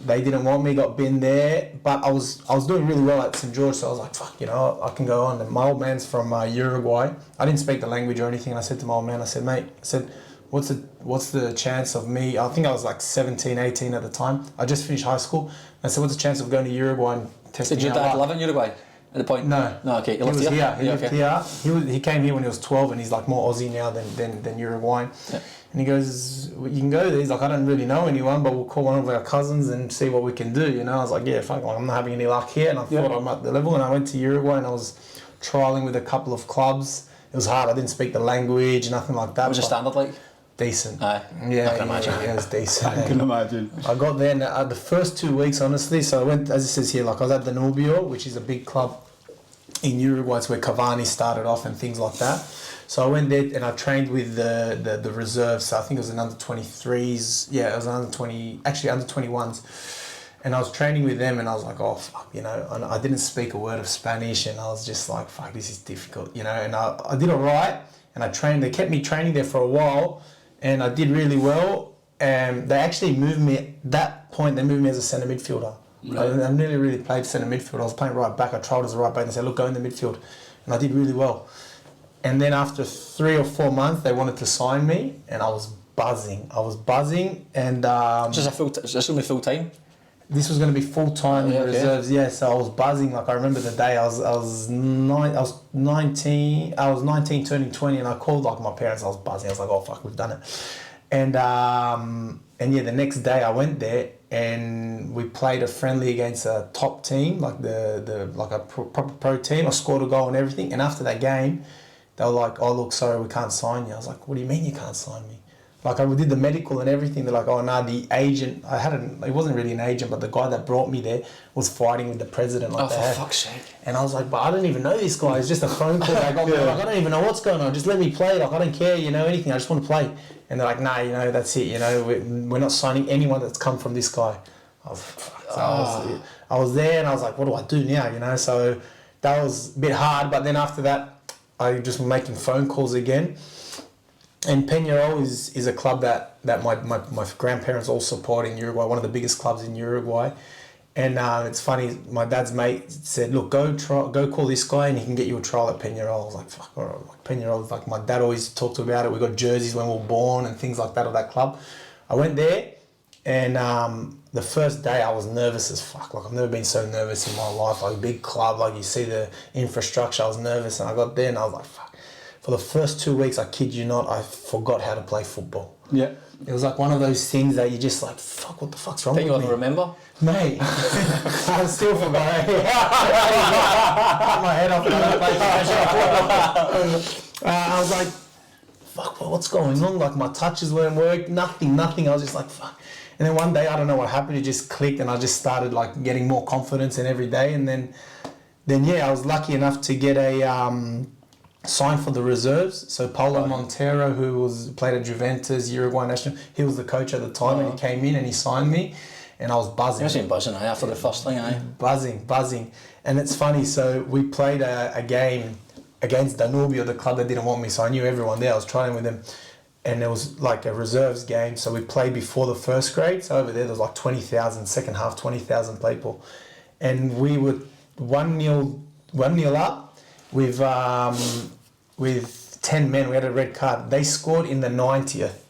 They didn't want me, got binned there, but I was doing really well at St George, so I was like, fuck, I can go on. And my old man's from Uruguay. I didn't speak the language or anything, and I said to my old man, I said, mate, what's the chance of me, I think I was like 17, 18 at the time. I just finished high school. I said, what's the chance of going to Uruguay and testing? Did your dad live in Uruguay at the point? No. No, okay. He lived here. He lived here. He came here when he was 12, and he's like more Aussie now than Uruguayan. Yeah. And he goes, you can go there. He's like, I don't really know anyone, but we'll call one of our cousins and see what we can do. I was like, yeah, fuck, I'm not having any luck here. And I thought I'm at the level. And I went to Uruguay, and I was trialling with a couple of clubs. It was hard. I didn't speak the language, nothing like that. What was your standard like? Decent. Aye. Yeah, I can imagine. Yeah, it was decent. I can imagine. I got there the first 2 weeks, honestly. So I went, as it says here, like I was at Danubio, which is a big club in Uruguay. It's where Cavani started off and things like that. So I went there and I trained with the reserves. So I think it was an under 23s. Yeah, it was an under 21s. And I was training with them, and I was like, oh, fuck, and I didn't speak a word of Spanish, and I was just like, fuck, this is difficult, and I did all right, and I trained. They kept me training there for a while, and I did really well. And they actually moved me, at that point, they moved me as a centre midfielder. Right. I nearly really played centre midfield. I was playing right back. I tried as a right back, and they said, look, go in the midfield. And I did really well. And then after 3 or 4 months, they wanted to sign me, and I was buzzing. And Is this going to be full time? This was going to be full time in reserves. Yeah, so I was buzzing. Like I remember the day I was 19, turning 20, and I called like my parents. I was buzzing. I was like, oh fuck, we've done it. And yeah, the next day I went there, and we played a friendly against a top team, like like a proper pro team. I scored a goal and everything. And after that game, they were like, oh look, sorry, we can't sign you. I was like, what do you mean you can't sign me? Like I did the medical and everything. They're like, oh no, the agent. It wasn't really an agent, but the guy that brought me there was fighting with the president. Like for fuck's sake! And I was like, but I don't even know this guy. It's just a phone call. I got like, I don't even know what's going on. Just let me play. Like I don't care, anything. I just want to play. And they're like, nah, that's it. We're not signing anyone that's come from this guy. I was there, and I was like, what do I do now? So that was a bit hard. But then after that, I just was making phone calls again. And Peñarol is a club that my grandparents all support in Uruguay, one of the biggest clubs in Uruguay. And it's funny, my dad's mate said, look, go call this guy and he can get you a trial at Peñarol. I was like, fuck, all right. Like Peñarol, like my dad always talked about it. We got jerseys when we were born and things like that of that club. I went there, and the first day I was nervous as fuck. Like I've never been so nervous in my life. Like a big club, like you see the infrastructure, I was nervous, and I got there and I was like, fuck. For the first 2 weeks, I kid you not, I forgot how to play football. Yeah. It was like one of those things that you just like, fuck, what the fuck's wrong with me? Think you'll ever remember? Mate, I still forgot. Cut my head off and I play professional. I was like, fuck, what's going on? Like my touches weren't working, nothing. I was just like, fuck. And then one day, I don't know what happened, it just clicked, and I just started like getting more confidence in every day. And then yeah, I was lucky enough to get a signed for the reserves. So Paulo Montero, who played at Juventus, Uruguay national, he was the coach at the time, and he came in and he signed me, and I was buzzing. You must have been buzzing after the first thing, Buzzing. And it's funny, so we played a game against Danubio, the club that didn't want me, so I knew everyone there. I was training with them, and it was like a reserves game, so we played before the first grade. So over there was like 20,000, second half 20,000 people, and we were 1-0 up with 10 men. We had a red card. They scored in the 90th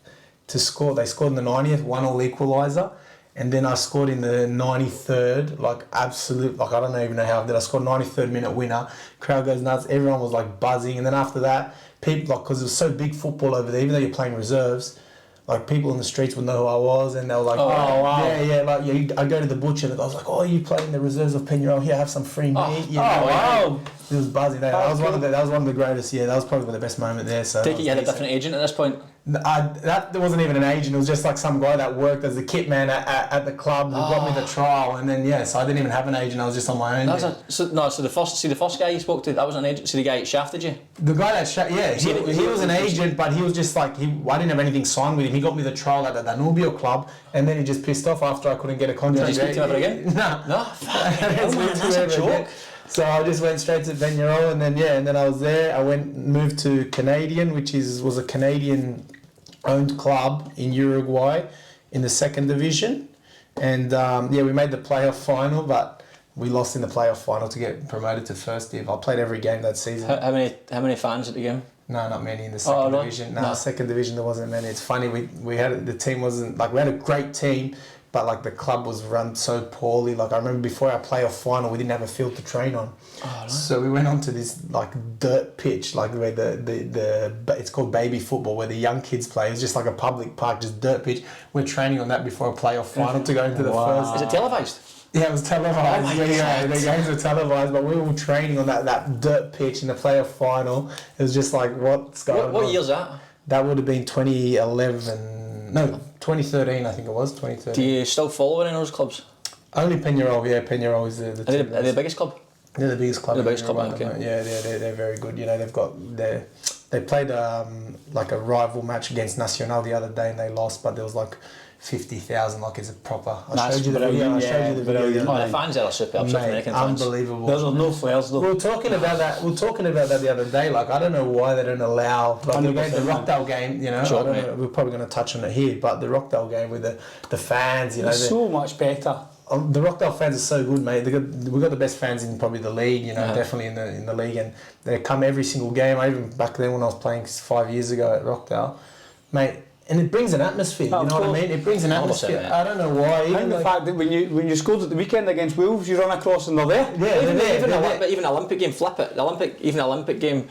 They scored in the 90th, 1-1 equaliser. And then I scored in the 93rd, like absolute, like I don't even know how I did. I scored 93rd minute winner. Crowd goes nuts. Everyone was like buzzing. And then after that, people, like, because it was so big football over there, even though you're playing reserves, like people in the streets would know who I was, and they were like, oh wow. I go to the butcher, and I was like, oh, you play in the reserves of Peñarol, here, have some free meat. Wow. It was buzzing. That was one of the greatest, that was probably the best moment there. So take it you had a different agent at this point? That wasn't even an agent. It was just like some guy that worked as a kit man at the club who got me the trial, and then so I didn't even have an agent. I was just on my own. So the first guy you spoke to, that was an agent. So the guy that shafted you. The guy that he was an agent, but he was just like I didn't have anything signed with him. He got me the trial at the Danubio club, and then he just pissed off after I couldn't get a contract. Did you speak to him ever again? No. That's a joke. So I just went straight to Peñarol, and then I was there. I moved to Canadian, which was a Canadian-owned club in Uruguay in the second division, and we made the playoff final, but we lost in the playoff final to get promoted to first div. I played every game that season. How many fans at the game? No, not many in the second division. No, second division there wasn't many. It's funny, we had the team wasn't like we had a great team. But like the club was run so poorly. Like I remember before our playoff final, we didn't have a field to train on. So we went onto this like dirt pitch, like where the it's called baby football, where the young kids play. It's just like a public park, just dirt pitch. We're training on that before a playoff final to go into the first. Is it televised? Yeah, it was televised. The games were televised, but we were all training on that dirt pitch in the playoff final. It was just like what's going on. What year's that? That would have been 2011. No. 2013, I think it was, 2013. Do you still follow any of those clubs? Only Peñarol, Peñarol is the Are they the biggest club? They're the biggest club. They're the biggest club, okay. Yeah, they're very good. You know, they played like a rival match against Nacional the other day and they lost, but there was like 50,000, like it's a proper. I showed you the video. The fans there are superb. Mate, unbelievable. There's no flares though. We were talking about that the other day. Like I don't know why they don't allow the Rockdale game. You know, we're probably going to touch on it here, but the Rockdale game with the fans. You know, it's so much better. The Rockdale fans are so good, mate. We've got the best fans in probably the league. You know, definitely in the league, and they come every single game. Even back then when I was playing 5 years ago at Rockdale, mate. And it brings an atmosphere, you know what I mean? It brings an atmosphere. I don't know why. Even the fact that when you scored at the weekend against Wolves, you run across and they're there. Yeah, even an Olympic game, flip it. Even an Olympic game,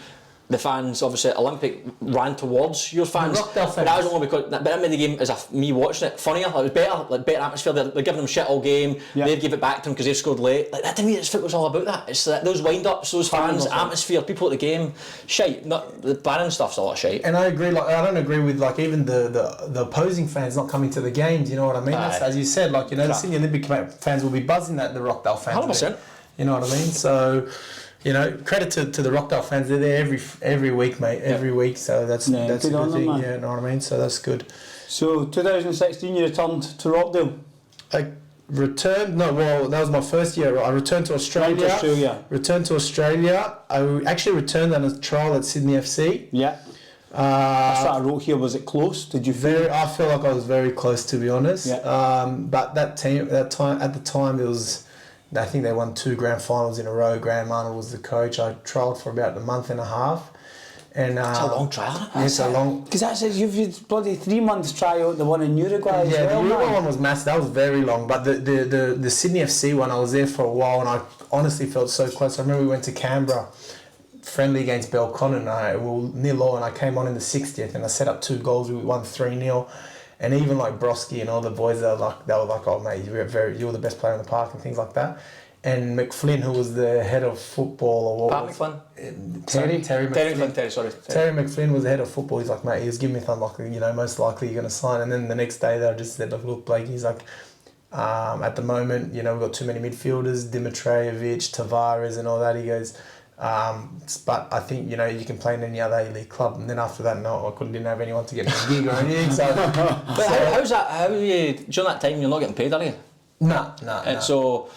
the fans, obviously, Olympic ran towards your fans. But that was only because, but that made the game, as me watching it, funnier. Like, it was better atmosphere. They're giving them shit all game. Yeah. They've give it back to them because they've scored late. Like that to me, football's all about that. It's those wind-ups, those fans, atmosphere, people at the game. Shite. Not the banning stuff's a lot of shite. And I agree. Like I don't agree with like even the opposing fans not coming to the games. You know what I mean? That's, as you said, like the Sydney Olympic fans will be buzzing at the Rockdale fans. 100%. You know what I mean? So. You know, credit to the Rockdale fans. They're there every week, mate. Every week. So that's a good thing. Yeah, you know what I mean? So that's good. So 2016, you returned to Rockdale. I returned. No, well, that was my first year. I returned to Australia. Returned to Australia. I actually returned on a trial at Sydney FC. Yeah. That's what I wrote here. Was it close? Did you feel? I feel like I was very close, to be honest. Yeah. But at the time, it was. I think they won 2 grand finals in a row. Graham Arnold was the coach. I trialled for about a month and a half. And it's a long trial. It's a long. Because that says you've bloody 3 months trial. The one in Uruguay. Yeah, the Uruguay one was massive. That was very long. But the Sydney FC one, I was there for a while, and I honestly felt so close. I remember we went to Canberra, friendly against Belconnen. We were 0-0, and I came on in the 60th, and I set up 2 goals. We won 3-0. And even like Broski and all the boys, they were like, oh mate, you were the best player in the park and things like that. And McFlynn, who was the head of football, or Pat McFlynn, Terry McFlynn. Terry McFlynn was the head of football. He's like, mate, he was giving me something like, you know, most likely you're going to sign. And then the next day they just said, look, Blake, he's like, at the moment, you know, we've got too many midfielders, Dimitrijevic, Tavares, and all that. He goes. But I think, you know, you can play in any other A-League club. And then after that, no, didn't have anyone to get me a gig or anything. So, how's that? How are you, during that time, you're not getting paid, are you? No. So,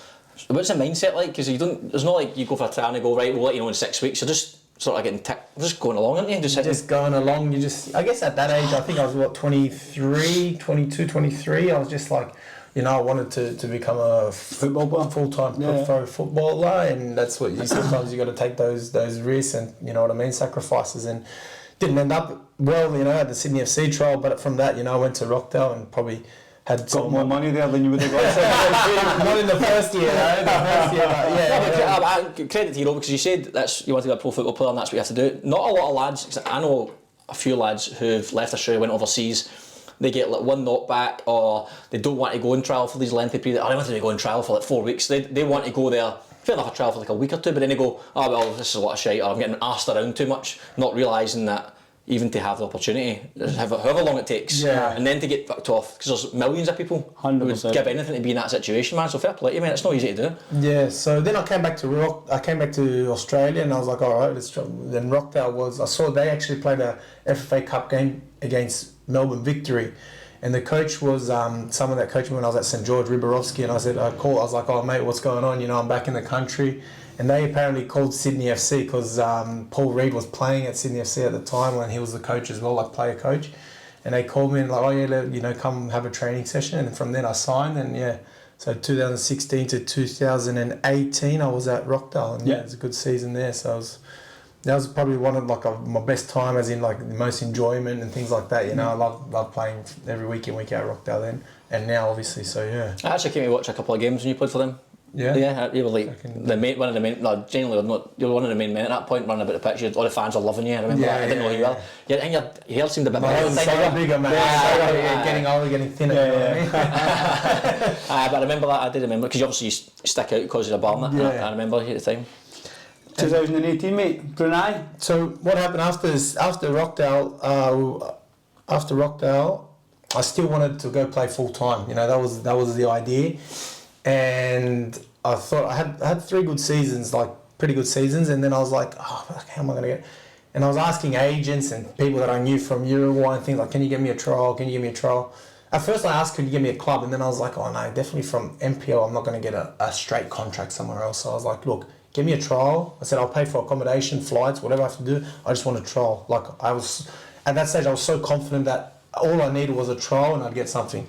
what's the mindset like? Because there's not like you go for a trial and go, right, we'll let you know in 6 weeks. You're just sort of getting just going along, aren't you? Just going along. I guess at that age, I think I was, 22, 23. I was just like, you know, I wanted to become a full-time pro footballer, and that's what sometimes you got to take those risks and, you know what I mean, sacrifices, and didn't end up well, you know, at the Sydney FC trial, but from that, you know, I went to Rockdale and probably had got more money there than you would have got. Not in the first year, though. Credit to you, because you said you want to be a pro football player and that's what you have to do. Not a lot of lads, 'cause I know a few lads who've left Australia, went overseas. They get like 1 knockback, or they don't want to go on trial for these lengthy periods. I don't want to go on trial for like 4 weeks. They want to go there, fair enough, a trial for like a week or 2, but then they go, oh well, this is a lot of shite, or I'm getting asked around too much, not realising that even to have the opportunity, however long it takes, and then to get picked off, because there's millions of people who would 100%. give anything to be in that situation, man. So fair play to you, man. It's not easy to do. Yeah. So then I came back to Australia, and I was like, all right, let's try. Then Rockdale I saw they actually played a FFA Cup game against Melbourne Victory. And the coach was someone that coached me when I was at St George, Riborowski, and I was like, oh mate, what's going on? You know, I'm back in the country. And they apparently called Sydney FC because Paul Reed was playing at Sydney FC at the time when he was the coach as well, like player coach. And they called me and like, oh yeah, come have a training session. And from then I signed, and so 2016 to 2018 I was at Rockdale, and it was a good season there. So that was probably one of my best time, as in like the most enjoyment and things like that. You know, I love playing every week in, week out Rockdale then, and now obviously. So I actually came to watch a couple of games when you played for them. Yeah, you were like one of the main. No, genuinely, you were one of the main men at that point, running about the pitch. All the fans are loving you. I remember that. I didn't know who you were. Yeah, I think your hair seemed a bit bigger, man. Getting older, getting thinner. But I remember that. I did remember, because you obviously stick out because of the barnet. I remember you at the time. 2018, mate, Brunei. So what happened after Rockdale? After Rockdale, I still wanted to go play full time. You know, that was the idea. And I thought I had 3 good seasons, like pretty good seasons, and then I was like, oh, how am I going to get? And I was asking agents and people that I knew from Uruguay and things like, can you give me a trial? Can you give me a trial? At first I asked, could you give me a club? And then I was like, oh no, definitely from NPL, I'm not going to get a straight contract somewhere else. So I was like, look, give me a trial. I said, I'll pay for accommodation, flights, whatever I have to do. I just want a trial. Like at that stage, I was so confident that all I needed was a trial and I'd get something.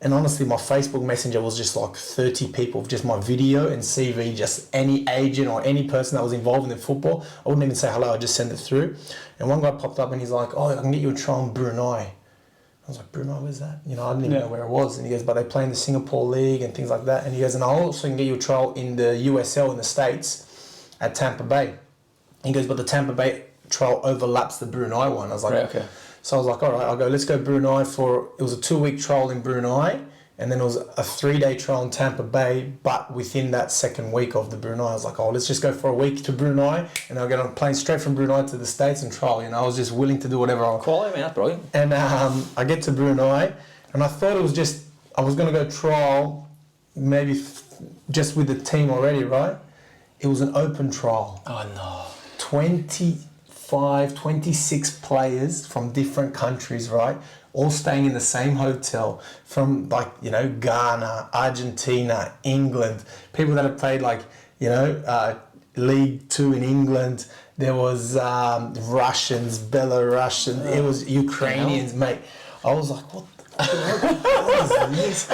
And honestly, my Facebook Messenger was just like 30 people, just my video and CV, just any agent or any person that was involved in the football. I wouldn't even say hello, I'd just send it through. And one guy popped up and he's like, oh, I can get you a trial in Brunei. I was like, Brunei, where's that? You know, I didn't even know where it was. And he goes, but they play in the Singapore League and things like that. And he goes, and I'll also can get you a trial in the USL in the States at Tampa Bay. He goes, but the Tampa Bay trial overlaps the Brunei one. I was like, okay. So I was like, all right, I'll go, let's go Brunei it was a 2-week trial in Brunei, and then it was a 3-day trial in Tampa Bay, but within that second week of the Brunei, I was like, oh, let's just go for a week to Brunei, and I'll get on a plane straight from Brunei to the States and trial. You know, I was just willing to do whatever I Quality, man, that's brilliant. And I get to Brunei, and I thought it was just, I was going to go trial, maybe just with the team already, right? It was an open trial. Oh, no. 26 players from different countries, right? All staying in the same hotel from Ghana, Argentina, England, people that have played League 2 in England. There was Russians, Belarusians, it was Ukrainians, mate. I was like, what is this?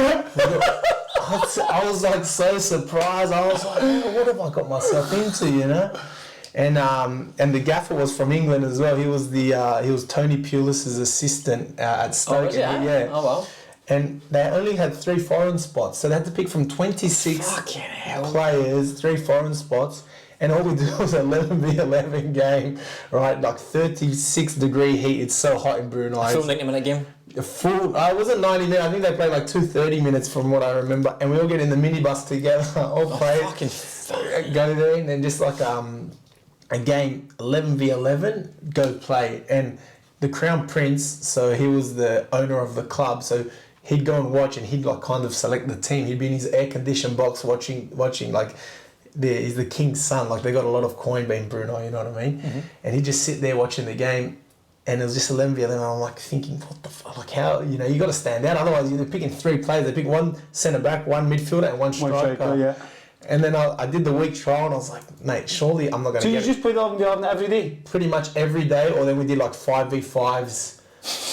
I was like so surprised. I was like, what have I got myself into, you know? And the gaffer was from England as well. He was Tony Pulis's assistant at Stoke. Oh, yeah. Oh, wow. And they only had 3 foreign spots, so they had to pick from 26 players, 3 foreign spots. And all we did was 11v11 game, right? Like 36-degree heat. It's so hot in Brunei. Full 90-minute game. I wasn't 90 minutes. I think they played like 2 30-minutes from what I remember. And we all get in the minibus together, all play, go there, and then just like a game 11v11, go play. And the Crown Prince, so he was the owner of the club, so he'd go and watch, and he'd like kind of select the team. He'd be in his air-conditioned box watching like. He's the king's son. Like, they got a lot of coin being Brunei, you know what I mean? Mm-hmm. And he'd just sit there watching the game, and it was just 11v11. And I'm like thinking, what the fuck? Like, how, you know, you got to stand out. Otherwise, they're picking 3 players. They pick 1 centre back, 1 midfielder, and 1 striker. Yeah. And then I did the week trial, and I was like, mate, surely I'm not going to get it. So you just played 11v11 every day? Pretty much every day, or then we did like 5v5s.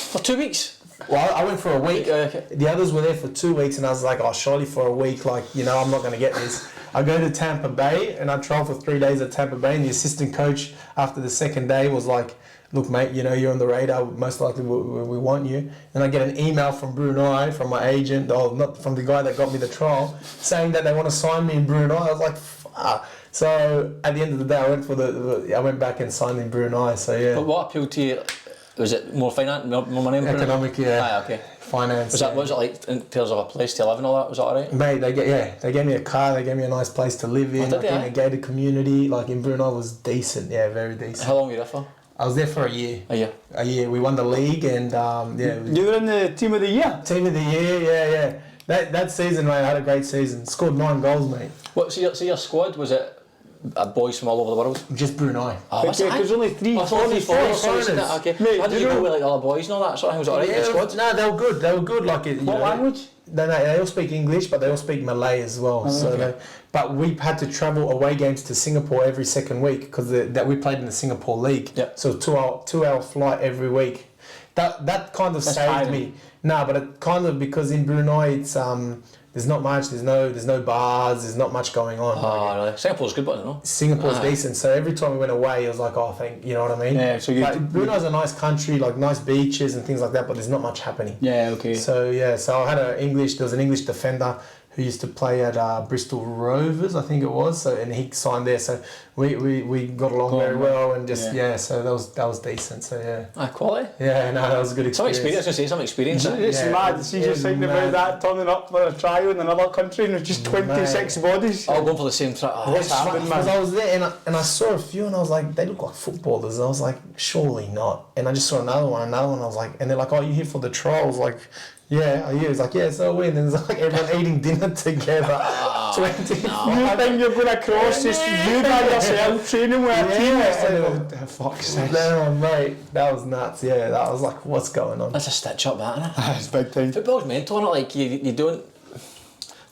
For 2 weeks? Well, I went for a week. Okay. The others were there for 2 weeks, and I was like, oh, surely for a week, like, you know, I'm not going to get this. I go to Tampa Bay, and I trial for 3 days at Tampa Bay, and the assistant coach after the second day was like, look, mate, you know, you're on the radar, most likely we want you. And I get an email from Brunei, from my agent, or not from the guy that got me the trial, saying that they want to sign me in Brunei. I was like, fuck. So at the end of the day, I went back and signed in Brunei, so yeah. But what appealed to you? Was it more finance, more money? Economic, yeah. Ah, okay. Finance. What was it like in terms of a place to live and all that? Was that alright? Mate, they gave me a car, they gave me a nice place to live in, in a gated community. Like in Brunei was decent, yeah, very decent. How long were you there for? I was there for a year. A year. We won the league and You were in the team of the year? Team of the year, yeah. That season, mate, I had a great season. Scored 9 goals, mate. So your squad, was it boys from all over the world? Just Brunei. Oh, Okay, because only three foreigners. Okay. Mate, How did you go with like all the boys and all that sort of thing? Was it alright in the squad? No, they were good. They were good. Like What language? They all speak English, but they all speak Malay as well. But we had to travel away games to Singapore every second week because that we played in the Singapore League. Yep. So 2-hour flight every week. That kind of saved me. No, but it kind of, because in Brunei it's there's not much. There's no bars. There's not much going on. Oh, really? Singapore's good, but I don't know. Singapore's decent. So every time we went away, it was like, you know what I mean? Yeah. So Brunei's a nice country, like nice beaches and things like that, but there's not much happening. Yeah. Okay. So I had there was an English defender who used to play at Bristol Rovers, I think it was. So and he signed there. So we got along very well and just So that was decent. So yeah. Quality. Yeah, no, that was a good experience. Some experience. I was going to say some experience. It's mad. See, just thinking about that, turning up for a trial in another country and there's just 26 bodies. All going for the same track. What's happening, man? Because I was there and I saw a few and I was like, they look like footballers. And I was like, surely not. And I just saw another one. I was like, and they're like, oh, you here for the trial? I was like, yeah, are you? It's like, yeah, so are we. And then it's like everyone eating dinner together. 20. You think you're going to cross just you by yourself training with a team? It's like, fuck's sake. No, mate, that was nuts. Yeah, that was like, what's going on? That's a stitch up, that, isn't it? That's big time. Football's mental, isn't it? Like, you don't...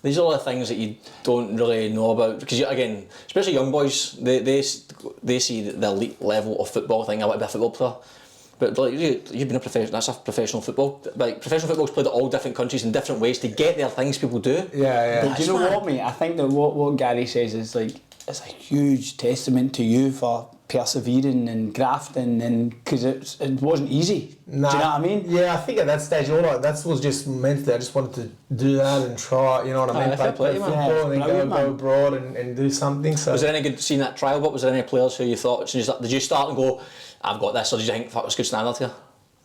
These are all the things that you don't really know about. Because, again, especially young boys, they see the elite level of football thing. I want to be a football player. But like you've been a professional. That's a professional football. Like professional football's played at all different countries in different ways to get there. Things people do. Yeah. But do you know what, mate? I think that what Gary says is like it's a huge testament to you for persevering and grafting, and because it wasn't easy. Nah, do you know what I mean? Yeah, I think at that stage, that was just mentally. I just wanted to do that and try. You know what I mean? Play football and then go abroad and do something. So was there any good seeing that trial? What was there any players who you thought? Did you start and go, I've got this, or did you think fuck, it was good standard here?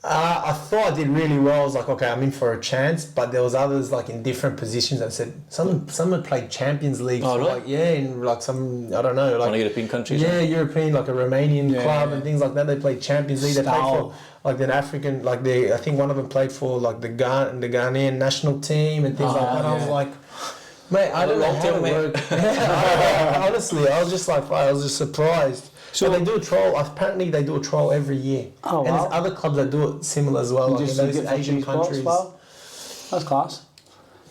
I thought I did really well. I was like, okay, I'm in for a chance. But there was others like in different positions that said some had played Champions League. Oh, really? Like, in like some, I don't know, like one of European countries. Yeah, European, like a Romanian club and things like that. They played Champions League. They played for like an African, like I think one of them played for like the Ghanaian national team and things like that. I was like, mate, I don't know how to work. Honestly, I was just like, I was just surprised. So they do a trial. Apparently, they do a trial every year. Oh, and there's other clubs that do it similar as well, like in those Asian countries. That's class.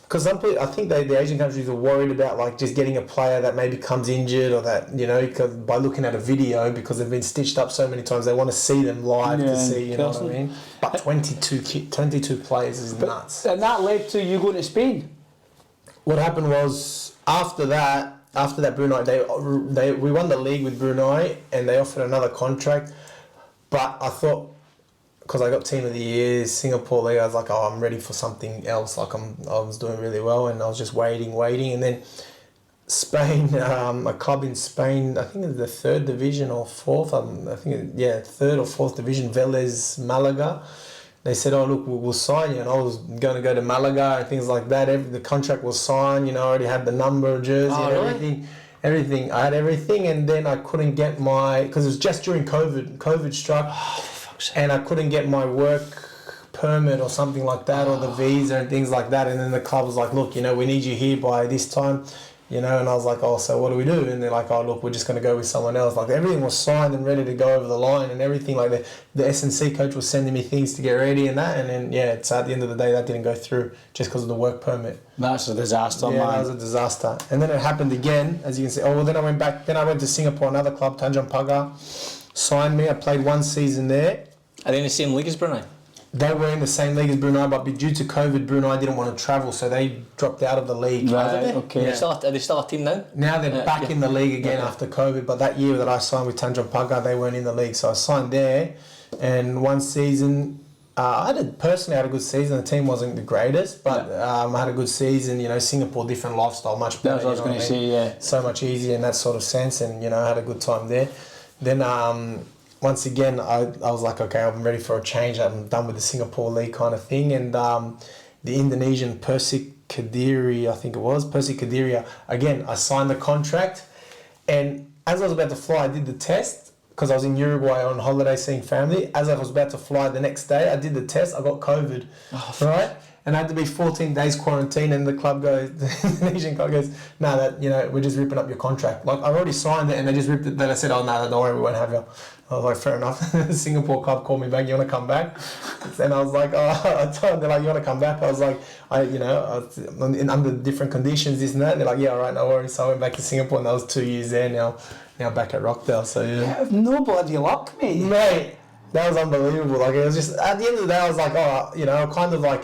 Because I think the Asian countries are worried about like just getting a player that maybe comes injured or that cause by looking at a video because they've been stitched up so many times, they want to see them live to see. You know what I mean? But 22 players is nuts. And that led to you going to Spain. What happened was after that Brunei, we won the league with Brunei and they offered another contract, but I thought because I got team of the year Singapore League, I was like, oh, I'm ready for something else. Like I was doing really well and I was just waiting, and then Spain, a club in Spain, I think it's the third division or fourth. Third or fourth division, Vélez Malaga. They said, oh, look, we'll sign you. And I was going to go to Malaga and things like that. The contract was signed, I already had the number, jersey and everything. I had everything. And then I couldn't get because it was just during COVID. COVID struck. Oh, for fuck's sake. And I couldn't get my work permit or something like that or the visa and things like that. And then the club was like, look, we need you here by this time. And I was like, oh, so what do we do? And they're like, oh, look, we're just going to go with someone else. Like everything was signed and ready to go over the line and everything. Like the S&C coach was sending me things to get ready and that. And then, so at the end of the day, that didn't go through just because of the work permit. That's a disaster, man. That was a disaster. And then it happened again, as you can see. Oh, well, then I went back. Then I went to Singapore, another club, Tanjung Pagar, signed me. I played one season there. Are they in the same league as Brunei? They were in the same league as Brunei, but due to COVID, Brunei didn't want to travel, so they dropped out of the league. Right, okay. Are they still a team now? Now they're back in the league again after COVID, but that year that I signed with Tanjung Pagar, they weren't in the league, so I signed there, and one season, I personally had a good season. The team wasn't the greatest, but I had a good season. Singapore, different lifestyle, much better. That's what I was going to say, yeah. So much easier in that sort of sense, and I had a good time there. Then once again, I was like, okay, I'm ready for a change. I'm done with the Singapore League kind of thing. And the Indonesian Persik Kediri, again, I signed the contract. And as I was about to fly, I did the test. because I was in Uruguay on holiday seeing family. As I was about to fly the next day, I did the test. I got COVID, right? And I had to be 14 days quarantine. And the club goes, the Indonesian club goes, no, that we're just ripping up your contract. Like I already signed it, and they just ripped it. Then I said, oh no, don't worry, we won't have you. I was like, fair enough. The Singapore club called me back. You want to come back? And I was like, I told them, they're like, you want to come back? I was like, under different conditions, this and that. And they're like, yeah, all right, no worries. So I went back to Singapore, and that was 2 years there now. Now back at Rockdale, so yeah. You have no bloody luck, mate. Mate, that was unbelievable. Like, it was just, at the end of the day, I was like, kind of like,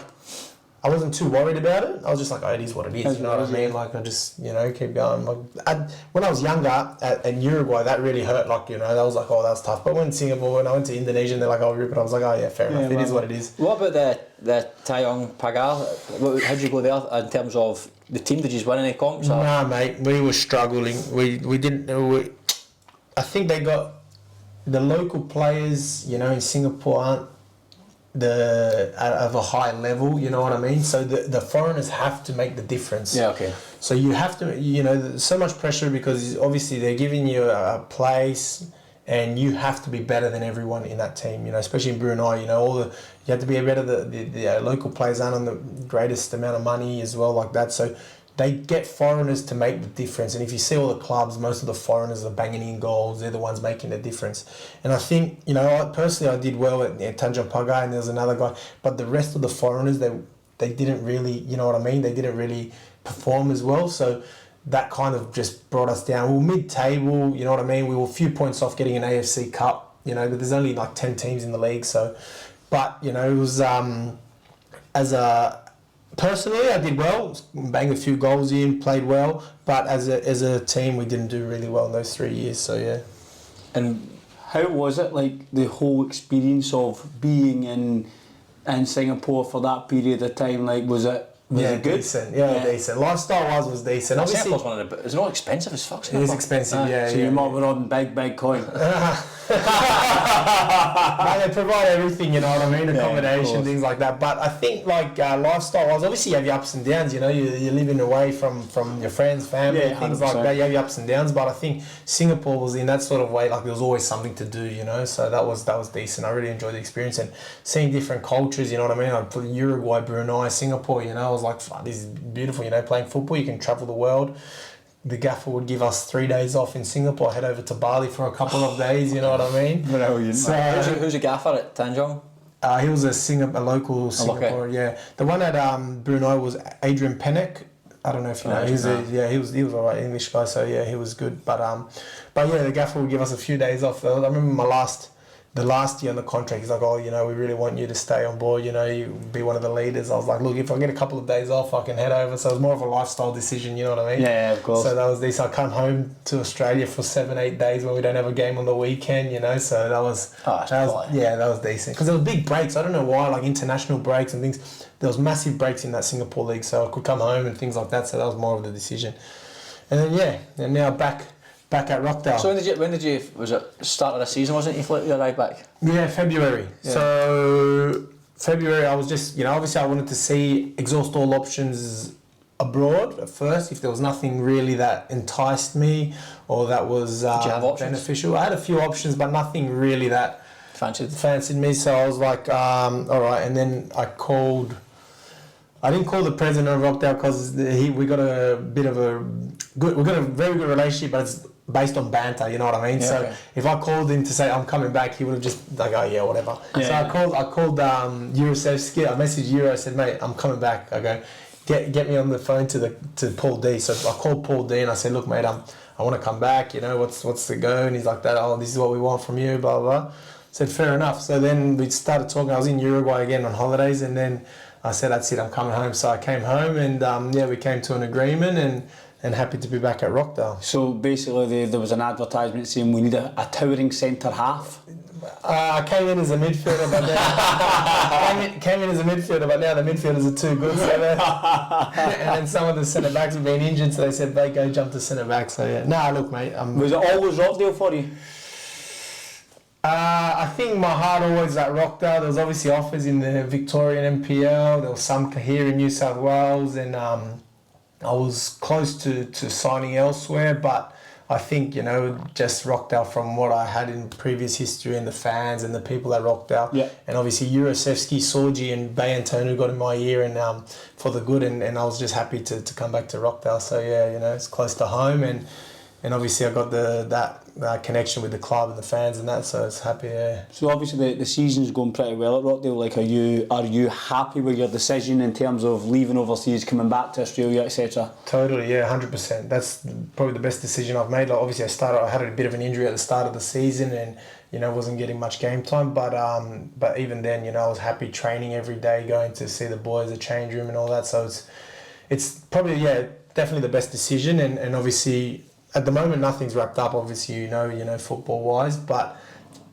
I wasn't too worried about it. I was just like, oh, it is what it is, you know what I mean? Like, I just, keep going. Like, when I was younger, in Uruguay, that really hurt, like, that was like, oh, that was tough. But when I went to Indonesia, and they're like, oh, rip it, I was like, oh, yeah, fair enough, it is what it is. What about the Taeyong Pagar? How did you go there in terms of the team? Did you win any comps? Nah, mate, we were struggling. We didn't, I think they got the local players, in Singapore aren't of a high level, you know what I mean? So the foreigners have to make the difference. Yeah, okay. So you have to, there's so much pressure because obviously they're giving you a place and you have to be better than everyone in that team, especially in Brunei, you have to be better. The local players aren't on the greatest amount of money as well, like that. So they get foreigners to make the difference. And if you see all the clubs, most of the foreigners are banging in goals. They're the ones making the difference. And I think, personally I did well at Tanjong Pagar, and there was another guy. But the rest of the foreigners, they didn't really, you know what I mean? They didn't really perform as well. So that kind of just brought us down. We were mid-table, you know what I mean? We were a few points off getting an AFC Cup, but there's only like 10 teams in the league. So, but, it was, personally, I did well, banged a few goals in, played well, but as a team, we didn't do really well in those 3 years, so yeah. And how was it, like, the whole experience of being in Singapore for that period of time? Like, was it good? Decent. Yeah, decent. Lifestyle was decent. Obviously, it's not expensive as fuck. It is expensive, yeah. So you might be on big coin. They provide everything, you know what I mean? Accommodation, things like that. But I think, like, lifestyle-wise, obviously you have your ups and downs, you're living away from your friends, family, things like that. You have your ups and downs. But I think Singapore was in that sort of way, like, there was always something to do, So that was decent. I really enjoyed the experience. And seeing different cultures, you know what I mean? Like, Uruguay, Brunei, Singapore, I was like, fuck, this is beautiful, playing football, you can travel the world. The gaffer would give us 3 days off in Singapore, head over to Bali for a couple of days, you know what I mean? Brilliant. So, who's a gaffer at Tanjong? He was a local Singapore, yeah. The one at Brunei was Adrian Pennick. I don't know if you know. He was alright English guy, so yeah, he was good. But yeah, the gaffer would give us a few days off. I remember the last year on the contract, he's like, oh, we really want you to stay on board, you be one of the leaders. I was like, look, if I get a couple of days off, I can head over. So it was more of a lifestyle decision, you know what I mean? Yeah, of course. So that was this. I come home to Australia for 7-8 days when we don't have a game on the weekend, so that was decent. Because there were big breaks. I don't know why, like international breaks and things. There was massive breaks in that Singapore league, so I could come home and things like that. So that was more of the decision. And then, and now back at Rockdale. So when did you was it start of the season, wasn't it, you arrived back? Yeah, February. Yeah. So February I was just, obviously I wanted to exhaust all options abroad at first, if there was nothing really that enticed me or that was beneficial. I had a few options, but nothing really that fancied me. So I was like, all right, and then I didn't call the president of Rockdale because we got a very good relationship, but it's based on banter, you know what I mean? If I called him to say I'm coming back, he would have just like, oh yeah, whatever. Yeah. So I called Eurosevsky. I messaged Euro. I said, mate, I'm coming back. I go, get me on the phone to Paul D. So I called Paul D and I said, look, mate, I want to come back. What's the go? And he's like, oh, this is what we want from you. Blah blah. I said, fair enough. So then we started talking. I was in Uruguay again on holidays, and then I said, that's it, I'm coming home. So I came home and we came to an agreement and happy to be back at Rockdale. So basically there was an advertisement saying we need a towering centre half. I came in as a midfielder, but now the midfielders are too good. So and then some of the centre backs have been injured, so they said, "Blake, go jump to centre back." So yeah, look, mate. Was it always Rockdale for you? I think my heart always at Rockdale. There was obviously offers in the Victorian NPL. There was some here in New South Wales, and I was close to signing elsewhere, but I think, you know, just Rockdale, from what I had in previous history and the fans and the people at Rockdale, and obviously Jurasevski, Sorgi and Bay and Tonu got in my ear and for the good, and I was just happy to come back to Rockdale. So yeah, you know, it's close to home, and obviously I got that connection with the club and the fans and that, so it's happy. Yeah. So obviously the season's going pretty well at Rockdale. Like, are you happy with your decision in terms of leaving overseas, coming back to Australia, etc.? Totally, yeah, 100%. That's probably the best decision I've made. Like, obviously I had a bit of an injury at the start of the season, and you know, wasn't getting much game time, but even then, you know, I was happy training every day, going to see the boys, the change room and all that. So it's probably, yeah, definitely the best decision, and obviously at the moment nothing's wrapped up, obviously, you know, football wise, but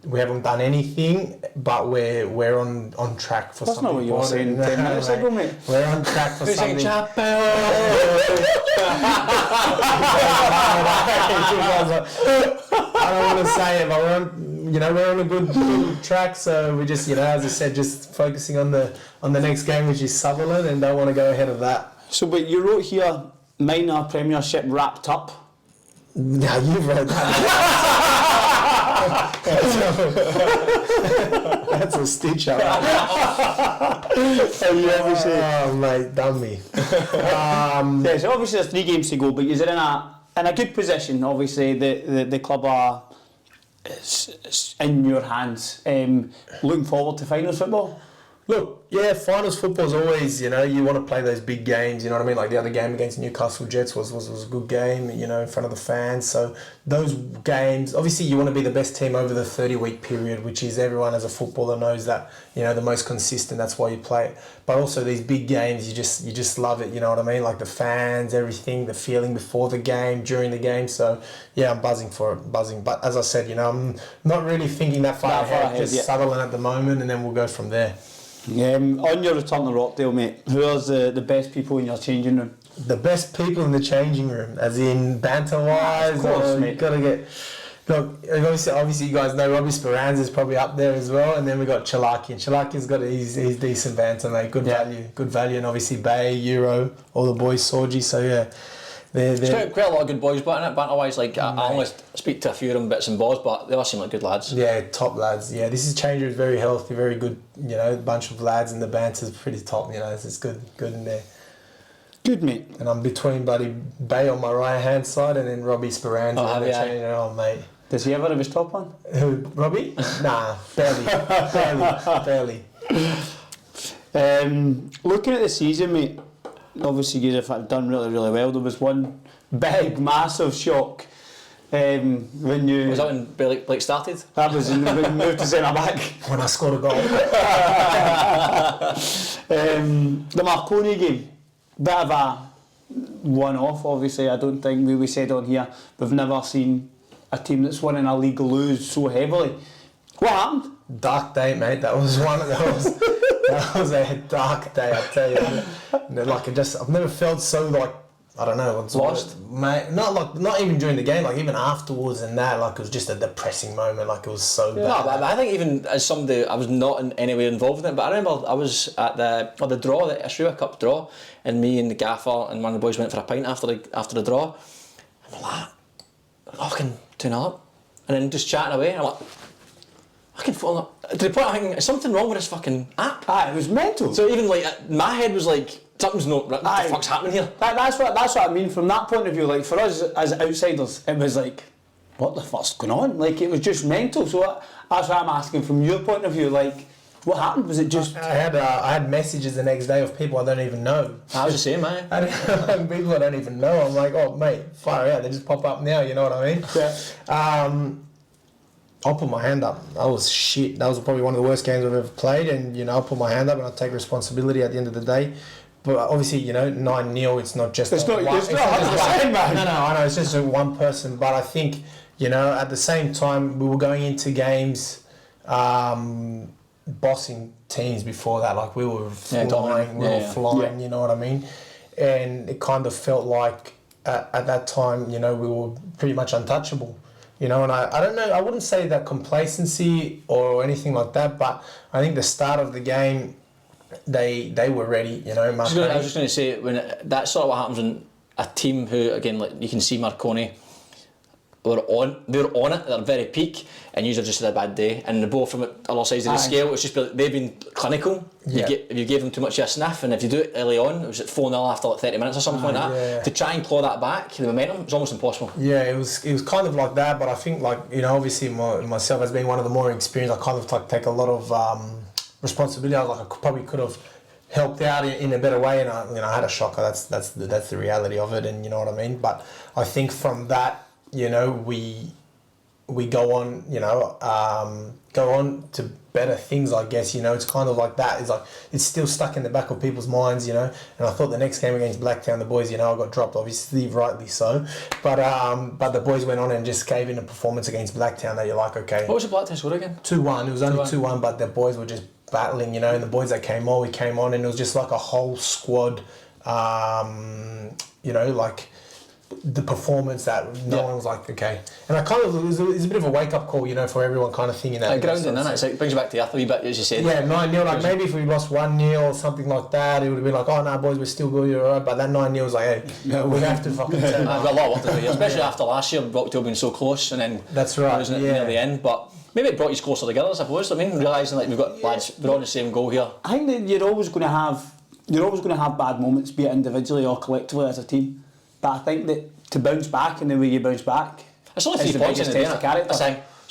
we haven't done anything, but we're on track for something. That's not what you were saying 10 minutes ago, mate. We're on track for something. I don't want to say it, but we're on a good track. So we just, you know, as I said, just focusing on the next game, which is Sutherland, and don't want to go ahead of that. So, but you wrote here, minor premiership wrapped up. Yeah, you've read that. That's a stitch up. Oh, mate, done me. Yeah, so obviously there's 3 games to go, but you're in a good position. Obviously, the club are it's in your hands. Looking forward to finals football. Look, yeah, finals football is always, you know, you want to play those big games, you know what I mean? Like the other game against Newcastle Jets was a good game, you know, in front of the fans. So those games, obviously you want to be the best team over the 30-week period, which is, everyone as a footballer knows that, you know, the most consistent, that's why you play it. But also these big games, you just love it, you know what I mean? Like the fans, everything, the feeling before the game, during the game. So yeah, I'm buzzing for it, buzzing. But as I said, you know, I'm not really thinking that far ahead, just Sutherland at the moment, and then we'll go from there. On your return to Rockdale, mate, who are the best people in your changing room? The best people in the changing room, as in banter-wise? Of course, mate. You've got to get... Look, obviously you guys know Robbie Speranza's probably up there as well, and then we got Chalaki, and Chalaki's got his decent banter, mate. Good value, and obviously Bay, Euro, all the boys, Sorgi, so yeah. There's quite a lot of good boys, but banter-wise, like I only speak to a few of them bits and bobs, but they all seem like good lads. Yeah, top lads. Yeah, this is change room, very healthy, very good. You know, bunch of lads, and the banter's pretty top. You know, it's good in there. Good, mate. And I'm between Buddy Bay on my right hand side, and then Robbie Speranza. Oh, mate. Does he ever have his top on? Who, Robbie? Nah, barely. Looking at the season, mate. Obviously, you have done really, really well. There was one big, massive shock when you... Was that when Blake started? That was when you moved to centre back. When I scored a goal. The Marconi game, bit of a one-off, obviously. I don't think we said on here, we've never seen a team that's won in a league lose so heavily. What happened? Dark day, mate. That was one of those... That was a dark day, I tell you. Like, I've never felt so, like, I don't know. Lost? Mate, not even during the game, like even afterwards and that, like it was just a depressing moment, like it was so bad. No, but I think even as somebody, I was not in any way involved in it, but I remember I was at the draw, the Australia Cup draw, and me and the gaffer and one of the boys went for a pint after the draw, and we're like, fucking 2-0 up, and then just chatting away, and I'm like, I can follow up. To the point I think, is something wrong with this fucking app? It was mental. So even like, my head was like, something's not, what the fuck's happening here? That's what I mean from that point of view. Like, for us as outsiders, it was like, what the fuck's going on? Like, it was just mental. So that's what I'm asking from your point of view. Like, what happened? Was it just... I had messages the next day of people I don't even know. I was the same, man. People I don't even know. I'm like, oh, mate, fire out. They just pop up now, you know what I mean? Yeah. I'll put my hand up. That was shit. That was probably one of the worst games I've ever played, and you know, I'll put my hand up and I'll take responsibility at the end of the day. But obviously, you know, 9-0, it's not just... It's not 100%, man. No, I know, it's just one person. But I think, you know, at the same time, we were going into games bossing teams before that. Like, we were flying, you know what I mean? And it kind of felt like at that time, you know, we were pretty much untouchable. You know, and I don't know, I wouldn't say that complacency or anything like that, but I think the start of the game, they were ready, you know. I was just going to say, that's sort of what happens when a team who, again, like you can see Marconi, were on it at their very peak, and you've just had a bad day. And the both from other sides of the scale, it's just they've been clinical. If you gave them too much of a sniff, and if you do it early on, it was at 4-0 after like 30 minutes or something like that. Yeah. To try and claw that back, the momentum, it's almost impossible. Yeah, it was kind of like that, but I think like, you know, obviously myself as being one of the more experienced, I kind of like take a lot of responsibility. I was like, I probably could have helped out in a better way, and I had a shocker. That's the reality of it, and you know what I mean. But I think from that, you know, we go on, you know, go on to better things, I guess. You know, it's kind of like that. It's like it's still stuck in the back of people's minds, you know. And I thought the next game against Blacktown, the boys, you know, I got dropped, obviously, rightly so. But the boys went on and just gave in a performance against Blacktown that you're like, okay. What was the Blacktown score again? 2-1. It was only 2-1, but the boys were just battling, you know. And the boys that came on, we came on, and it was just like a whole squad. You know, like the performance that no one was like, okay. And I kind of, it was a bit of a wake-up call, you know, for everyone kind of thinking that. Grounding, isn't it? It's like, it brings you back to earth a wee bit, as you said. Yeah, 9-0, like maybe if we lost 1-0 or something like that, it would have been like, oh no, boys, we're still good, you're alright. But that 9-0 was like, hey, we have to fucking turn I've got a lot of work to do here, especially after last year, Rockdale being so close, and then that's right, losing it near the end. But maybe it brought you closer together, I suppose. I mean, realising like we've got lads, we're on the same goal here. I think that you're always going to have bad moments, be it individually or collectively as a team. But I think that to bounce back in the way you bounce back, it's only 3 points in the day, test of character. It's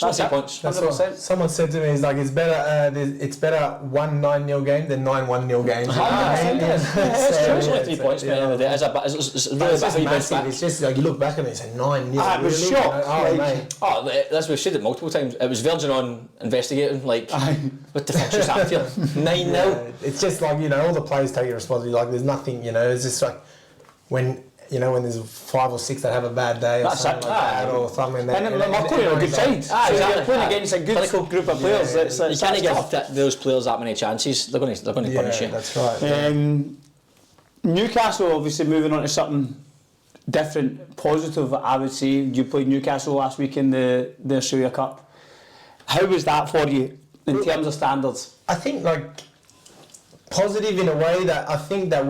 only 3 points. 100%. Someone said to me, it's like, it's better 1 9-0 game than 9 1-0 games. It's only 3 points, man. It's really just massive. It's just like you look back and it's a 9-0. It was shocked. That's we've said it multiple times. It was verging on investigating. Like, what the fuck's just happened here? 9-0. Yeah, it's just like, you know, all the players take responsibility. Like, there's nothing, you know. It's just like when there's 5 or 6 that have a bad day or something like that, or something. And Marconi are a good side. So you're playing against a good group of players. You can't give those players that many chances. They're going to punish you. That's right. Newcastle obviously moving on to something different, positive. I would say you played Newcastle last week in the Australia Cup. How was that for you in terms of standards? I think like positive in a way that I think that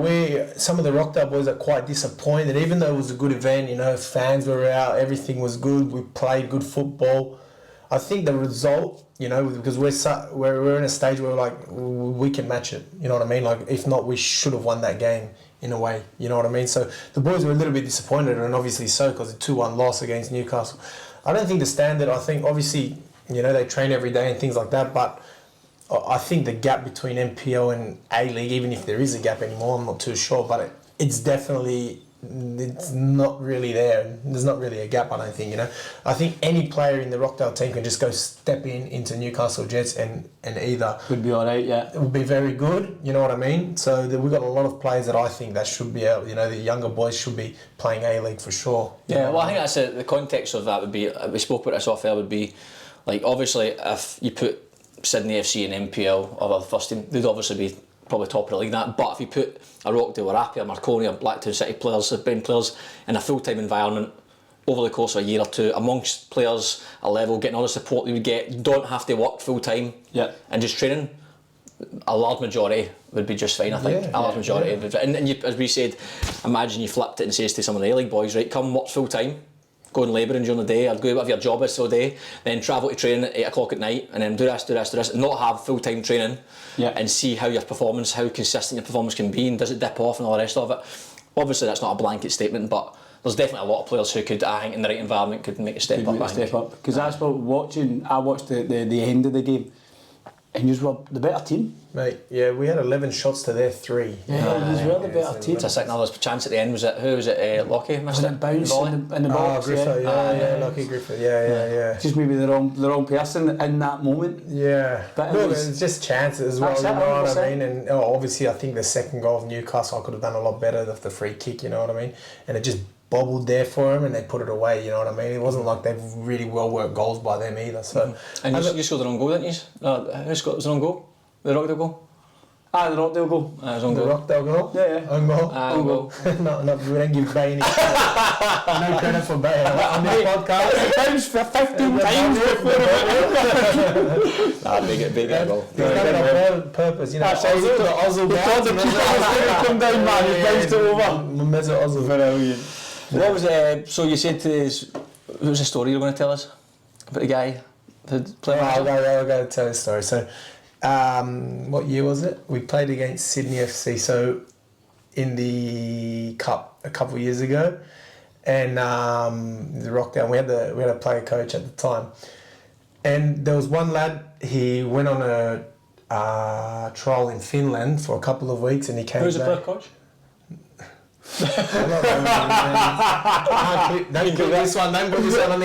some of the Rockdale boys are quite disappointed, even though it was a good event, you know, fans were out, everything was good, we played good football. I think the result, you know, because we're in a stage where like we can match it, you know what I mean? Like if not, we should have won that game in a way, you know what I mean? So the boys were a little bit disappointed, and obviously so, because a 2-1 loss against Newcastle. I don't think the standard, I think obviously, you know, they train every day and things like that, but I think the gap between NPL and A-League, even if there is a gap anymore, I'm not too sure, but it's not really there. There's not really a gap, I don't think, you know. I think any player in the Rockdale team can just go step into Newcastle Jets and either Would be alright, yeah. It would be very good, you know what I mean? So we've got a lot of players that I think that should be out, you know, the younger boys should be playing A-League for sure. Yeah, well, I think that's the context of that would be, we spoke about this off air, would be, like, obviously, if you put Sydney FC and NPL or the first team, they'd obviously be probably top of the league that. But if you put a Rockdale or Appy or Marconi or Blacktown City players, Ben players in a full-time environment over the course of a year or two, amongst players a level, getting all the support you would get, you don't have to work full-time and just training, a large majority would be just fine, I think. A large majority. Yeah. And you, as we said, imagine you flipped it and says to some of the A-League boys, right, come work full-time, go and labouring during the day, or go whatever your job is all day, then travel to training at 8 o'clock at night, and then do this, and not have full-time training, and see how your performance, how consistent your performance can be, and does it dip off and all the rest of it. Obviously that's not a blanket statement, but there's definitely a lot of players who could, I think, in the right environment could make a step up. Because that's what I watched the end of the game, and you were the better team. Mate, yeah, we had 11 shots to their 3. Yeah, you were the better team. It's a sick, another chance at the end. Was it Lockie missed it? Bounce in the box. Griffith, Lockie Griffith, yeah. Just maybe the wrong person in that moment. Yeah, but it's just chances as well, you know what I mean? And obviously I think the second goal of Newcastle I could have done a lot better with the free kick, you know what I mean? And it just bobbled there for him and they put it away, you know what I mean? It wasn't like they've really well worked goals by them either. So And you scored the wrong goal, didn't you? Who scored the wrong goal? The Rockdale goal? The Rockdale goal. It was on the goal. Rockdale goal? Yeah. Own goal? Own goal. No, we don't give Bay any credit. No credit for Bay on this podcast. It bounced for 15 times before it. Big goal. He's done it on purpose, you know. The Ozil guy. The keeper was going to come down, man. He bounced it over. Mesut Ozil. Brilliant. What was so you said to us, what was the story you were going to tell us about the guy who'd played? I'll go tell the story. So, what year was it? We played against Sydney FC. So, in the cup a couple of years ago, and the Rockdale. We had a player coach at the time, and there was one lad. He went on a trial in Finland for a couple of weeks, and he came. Who's the back. player coach? Don't put this one on the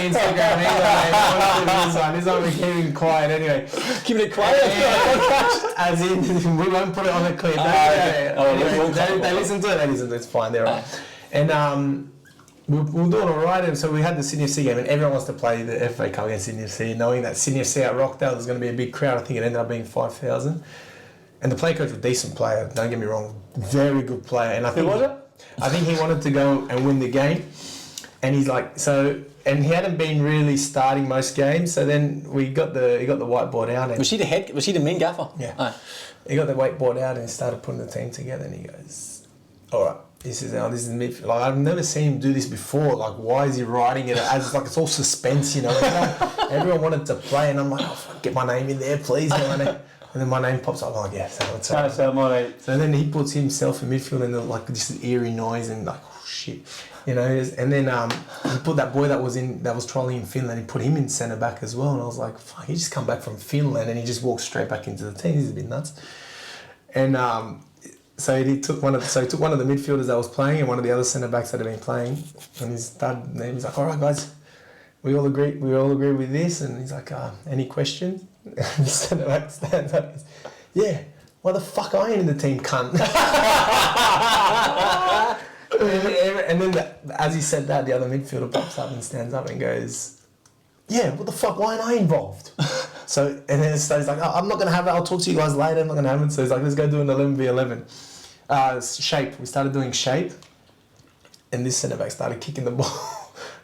Instagram either. This one we're keeping quiet anyway. Keeping it quiet. As in, we won't put it on the clip. They listen to it. It's fine. They're right. And we're doing all right. And so we had the Sydney FC game, and everyone wants to play the FA Cup against Sydney FC, knowing that Sydney FC at Rockdale there's going to be a big crowd. I think it ended up being 5,000. And the player coach was a decent player. Don't get me wrong, very good player. And I think who was it? I think he wanted to go and win the game, and he's like and he hadn't been really starting most games. So then he got the whiteboard out. And Was he the main gaffer? Yeah. Aye. He got the whiteboard out and he started putting the team together. And he goes, "All right, this is midfield. Like I've never seen him do this before. Like why is he writing it as like it's all suspense, you know?" Everyone wanted to play, and I'm like, "Oh, fuck, get my name in there, please." Get my name. And then my name pops up. I'm like, yeah, so I'm all right. So then he puts himself in midfield, and like this eerie noise, and like, oh shit, you know. And then he put that boy that was trolling in Finland. He put him in centre back as well, and I was like, fuck, he just come back from Finland, and he just walked straight back into the team. He's a bit nuts. And so he took one of the midfielders that was playing, and one of the other centre backs that had been playing, and he's like, all right, guys, we all agree with this, and he's like, any questions? And the centre back stands up. Yeah, why the fuck are you in the team, cunt? and then as he said that, the other midfielder pops up and stands up and goes, yeah, what the fuck? Why aren't I involved? So and then he's like, oh, I'm not gonna have it. I'll talk to you guys later. I'm not gonna have it. So he's like, let's go do an 11v11. Shape. We started doing shape, and this centre back started kicking the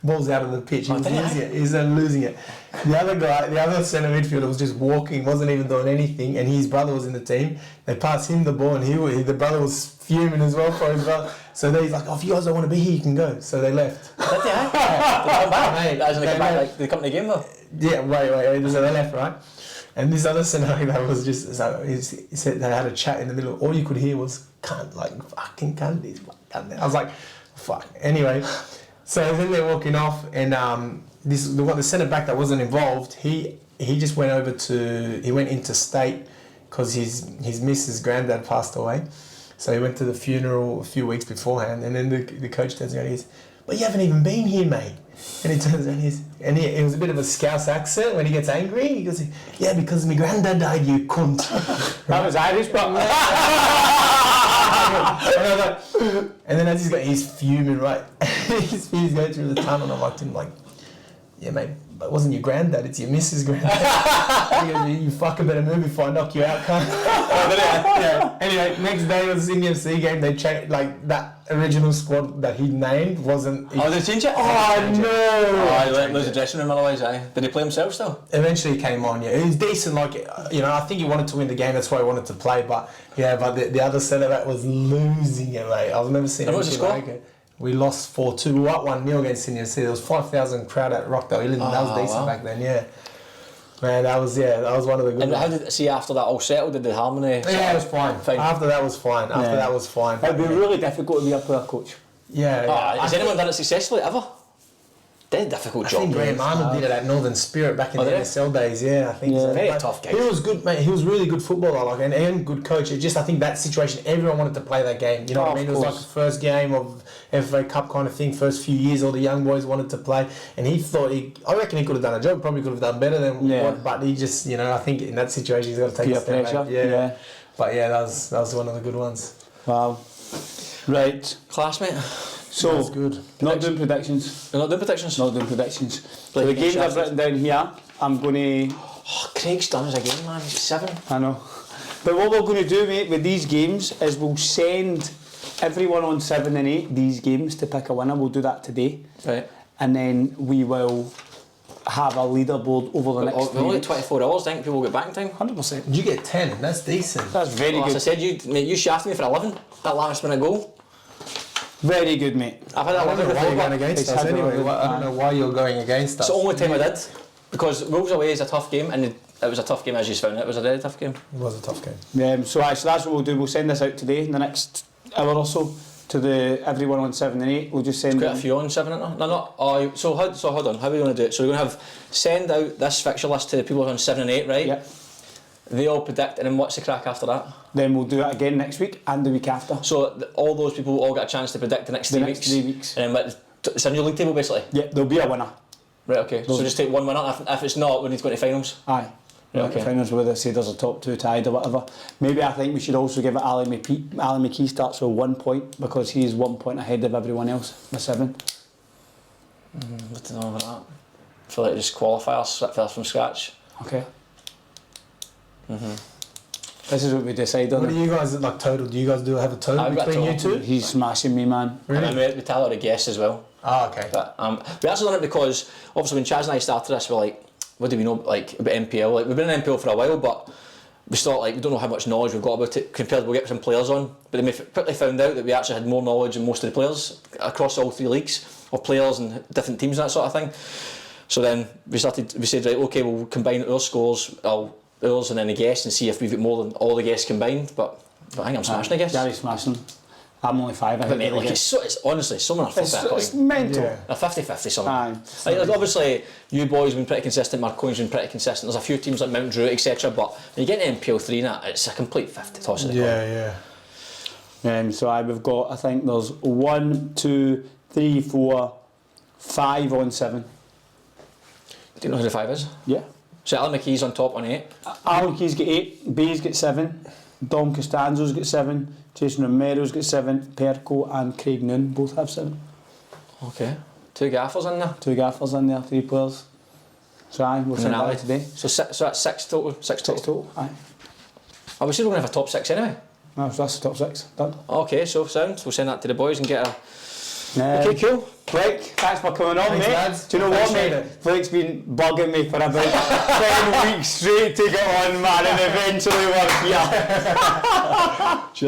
balls out of the pitch. He was losing it. He was losing it. The other centre midfielder was just walking, wasn't even doing anything, and his brother was in the team. They passed him the ball, and the brother was fuming as well for his brother. So he's like, oh, if you guys don't want to be here, you can go. So they left. Did they? Did they come back? Mate, As in they come back, like, they come to the game though? Yeah, wait. So they left, right? And this other scenario that was just, so he said they had a chat in the middle. All you could hear was, cunt, like, fucking cunt. I was like, fuck. Anyway, so then they're walking off, and the centre back that wasn't involved, he just went into state because his missus' granddad passed away. So he went to the funeral a few weeks beforehand, and then the coach turns around and he goes, but you haven't even been here, mate. And he turns around and it was a bit of a Scouse accent when he gets angry. He goes, yeah, because my granddad died, you cunt. That was Irish, but... and then as he's fuming, right? he's going through the tunnel, and I'm like to him, like, yeah, mate, it wasn't your granddad, it's your missus' granddad. He goes, you fucking better move before I knock you out, cunt. Yeah. Anyway, next day was the Sydney FC game. They changed, like, that original squad that he named wasn't... Oh, did they change it? Oh, no! Oh, he let him lose the dressing room otherwise, aye. Did he play himself still? Eventually he came on, yeah. He was decent, like, you know, I think he wanted to win the game, that's why he wanted to play, but the other centre-back was losing it, mate. I've never seen it. What was the score? We lost 4-2. We were up 1-0 against Sydney FC. There was 5,000 crowd at Rockdale. That was decent back then, yeah. Man, that was one of the good And how did it see after that all settled? Did the harmony? Yeah, it was fine. After that was fine. It'd be really difficult to be a player coach. Yeah. Has anyone done it successfully ever? Dead difficult job. I think Graham Arnold did it at Northern Spirit back in the NSL days. Yeah, I think so. Very tough game. He was good, mate. He was really good footballer, like, and good coach. It just, I think that situation, everyone wanted to play that game. You know what I mean? It was like the first game of FA Cup kind of thing. First few years, all the young boys wanted to play, and he thought I reckon he could have done a job. Probably could have done better than what. But he just, you know, I think in that situation he's got to take a step back. Yeah. But yeah, that was one of the good ones. Wow. Right, classmate. So, that's good. Not doing predictions. You're not doing predictions? Not doing predictions. So the games I've written down here, I'm going to... Oh, Craig's done us again, man. He's 7. I know. But what we're going to do, mate, with these games is we'll send everyone on 7 and 8 these games to pick a winner. We'll do that today. Right. And then we will have a leaderboard over the next 3 only weeks. 24 hours, I think people get back in time. 100%. Did you get 10? That's decent. That's very good. As I said, you shafted me for 11. That last minute goal. Very good, mate. I've had that I one don't know why you're going before. against us anyway. I don't know why you're going against us. It's the only time I did. Because Wolves away is a tough game, and it was a tough game as you found it. It was a very tough game. It was a tough game. So actually, that's what we'll do. We'll send this out today in the next hour or so to everyone on 7 and 8. We'll just send Quite a few on 7, isn't there? No, not. So hold on. How are we going to do it? So we're going to send out this fixture list to the people on 7 and 8, right? Yep. They all predict, and then what's the crack after that? Then we'll do it again next week and the week after. So all those people will all get a chance to predict the next 3 weeks. 3 weeks. And then it's a new league table basically. Yep, there'll be a winner. Right. Okay. So just take one winner. If it's not, we need to go to finals. Aye. Right, okay. Finals where they say there's a top 2 tied or whatever. Maybe I think we should also give it Ali McKee. Ali McKee starts with 1 point because he's 1 point ahead of everyone else with 7. I don't know about that. I feel like just qualifiers first from scratch. Okay. This is what we decide on. What do you guys like total? Do you guys have a total I've got between you total. two? He's smashing me, man. Really? And we tell her a guess as well. Oh, okay. But we actually done it because obviously when Chaz and I started this, we're like, what do we know like about NPL? Like we've been in NPL for a while, but we still like we don't know how much knowledge we've got about it compared to we'll get some players on. But then we quickly found out that we actually had more knowledge than most of the players across all 3 leagues of players and different teams and that sort of thing. So then we said right, okay, we'll combine our scores, ours and then the guests and see if we've got more than all the guests combined. But I think I'm smashing, I guess. Gary's smashing. I'm only 5. But mate, like it's honestly someone it's mental. Yeah. a 50-50 something. Aye. Like, obviously, you boys have been pretty consistent, Marconi's been pretty consistent. There's a few teams like Mount Druitt, etc. But when you get into NPL 3 now, it's a complete 50 toss of the coin. Yeah. So we've got, I think there's 1, 2, 3, 4, 5 on 7. Do you know who the 5 is? Yeah. So Alan McKee's on top on 8. Alan Key's got 8, Bay's got 7, Dom Costanzo's got 7, Jason Romero's got 7, Perco and Craig Noon both have 7. Okay. 2 gaffers in there. 2 gaffers in there, 3 players. So aye, we'll send that out today. So that's 6 total. 6 total. 6 total, aye. Oh, we said we're going to have a top 6 anyway. No, so that's the top 6, done. Okay, so sound. We'll send that to the boys and get a... Okay, cool. Blake, thanks for coming on, Thanks, mate. lads. Do you know what, Appreciate mate? it. Blake's been bugging me for about 10 weeks straight to get on, man, and eventually we're here. Cheers.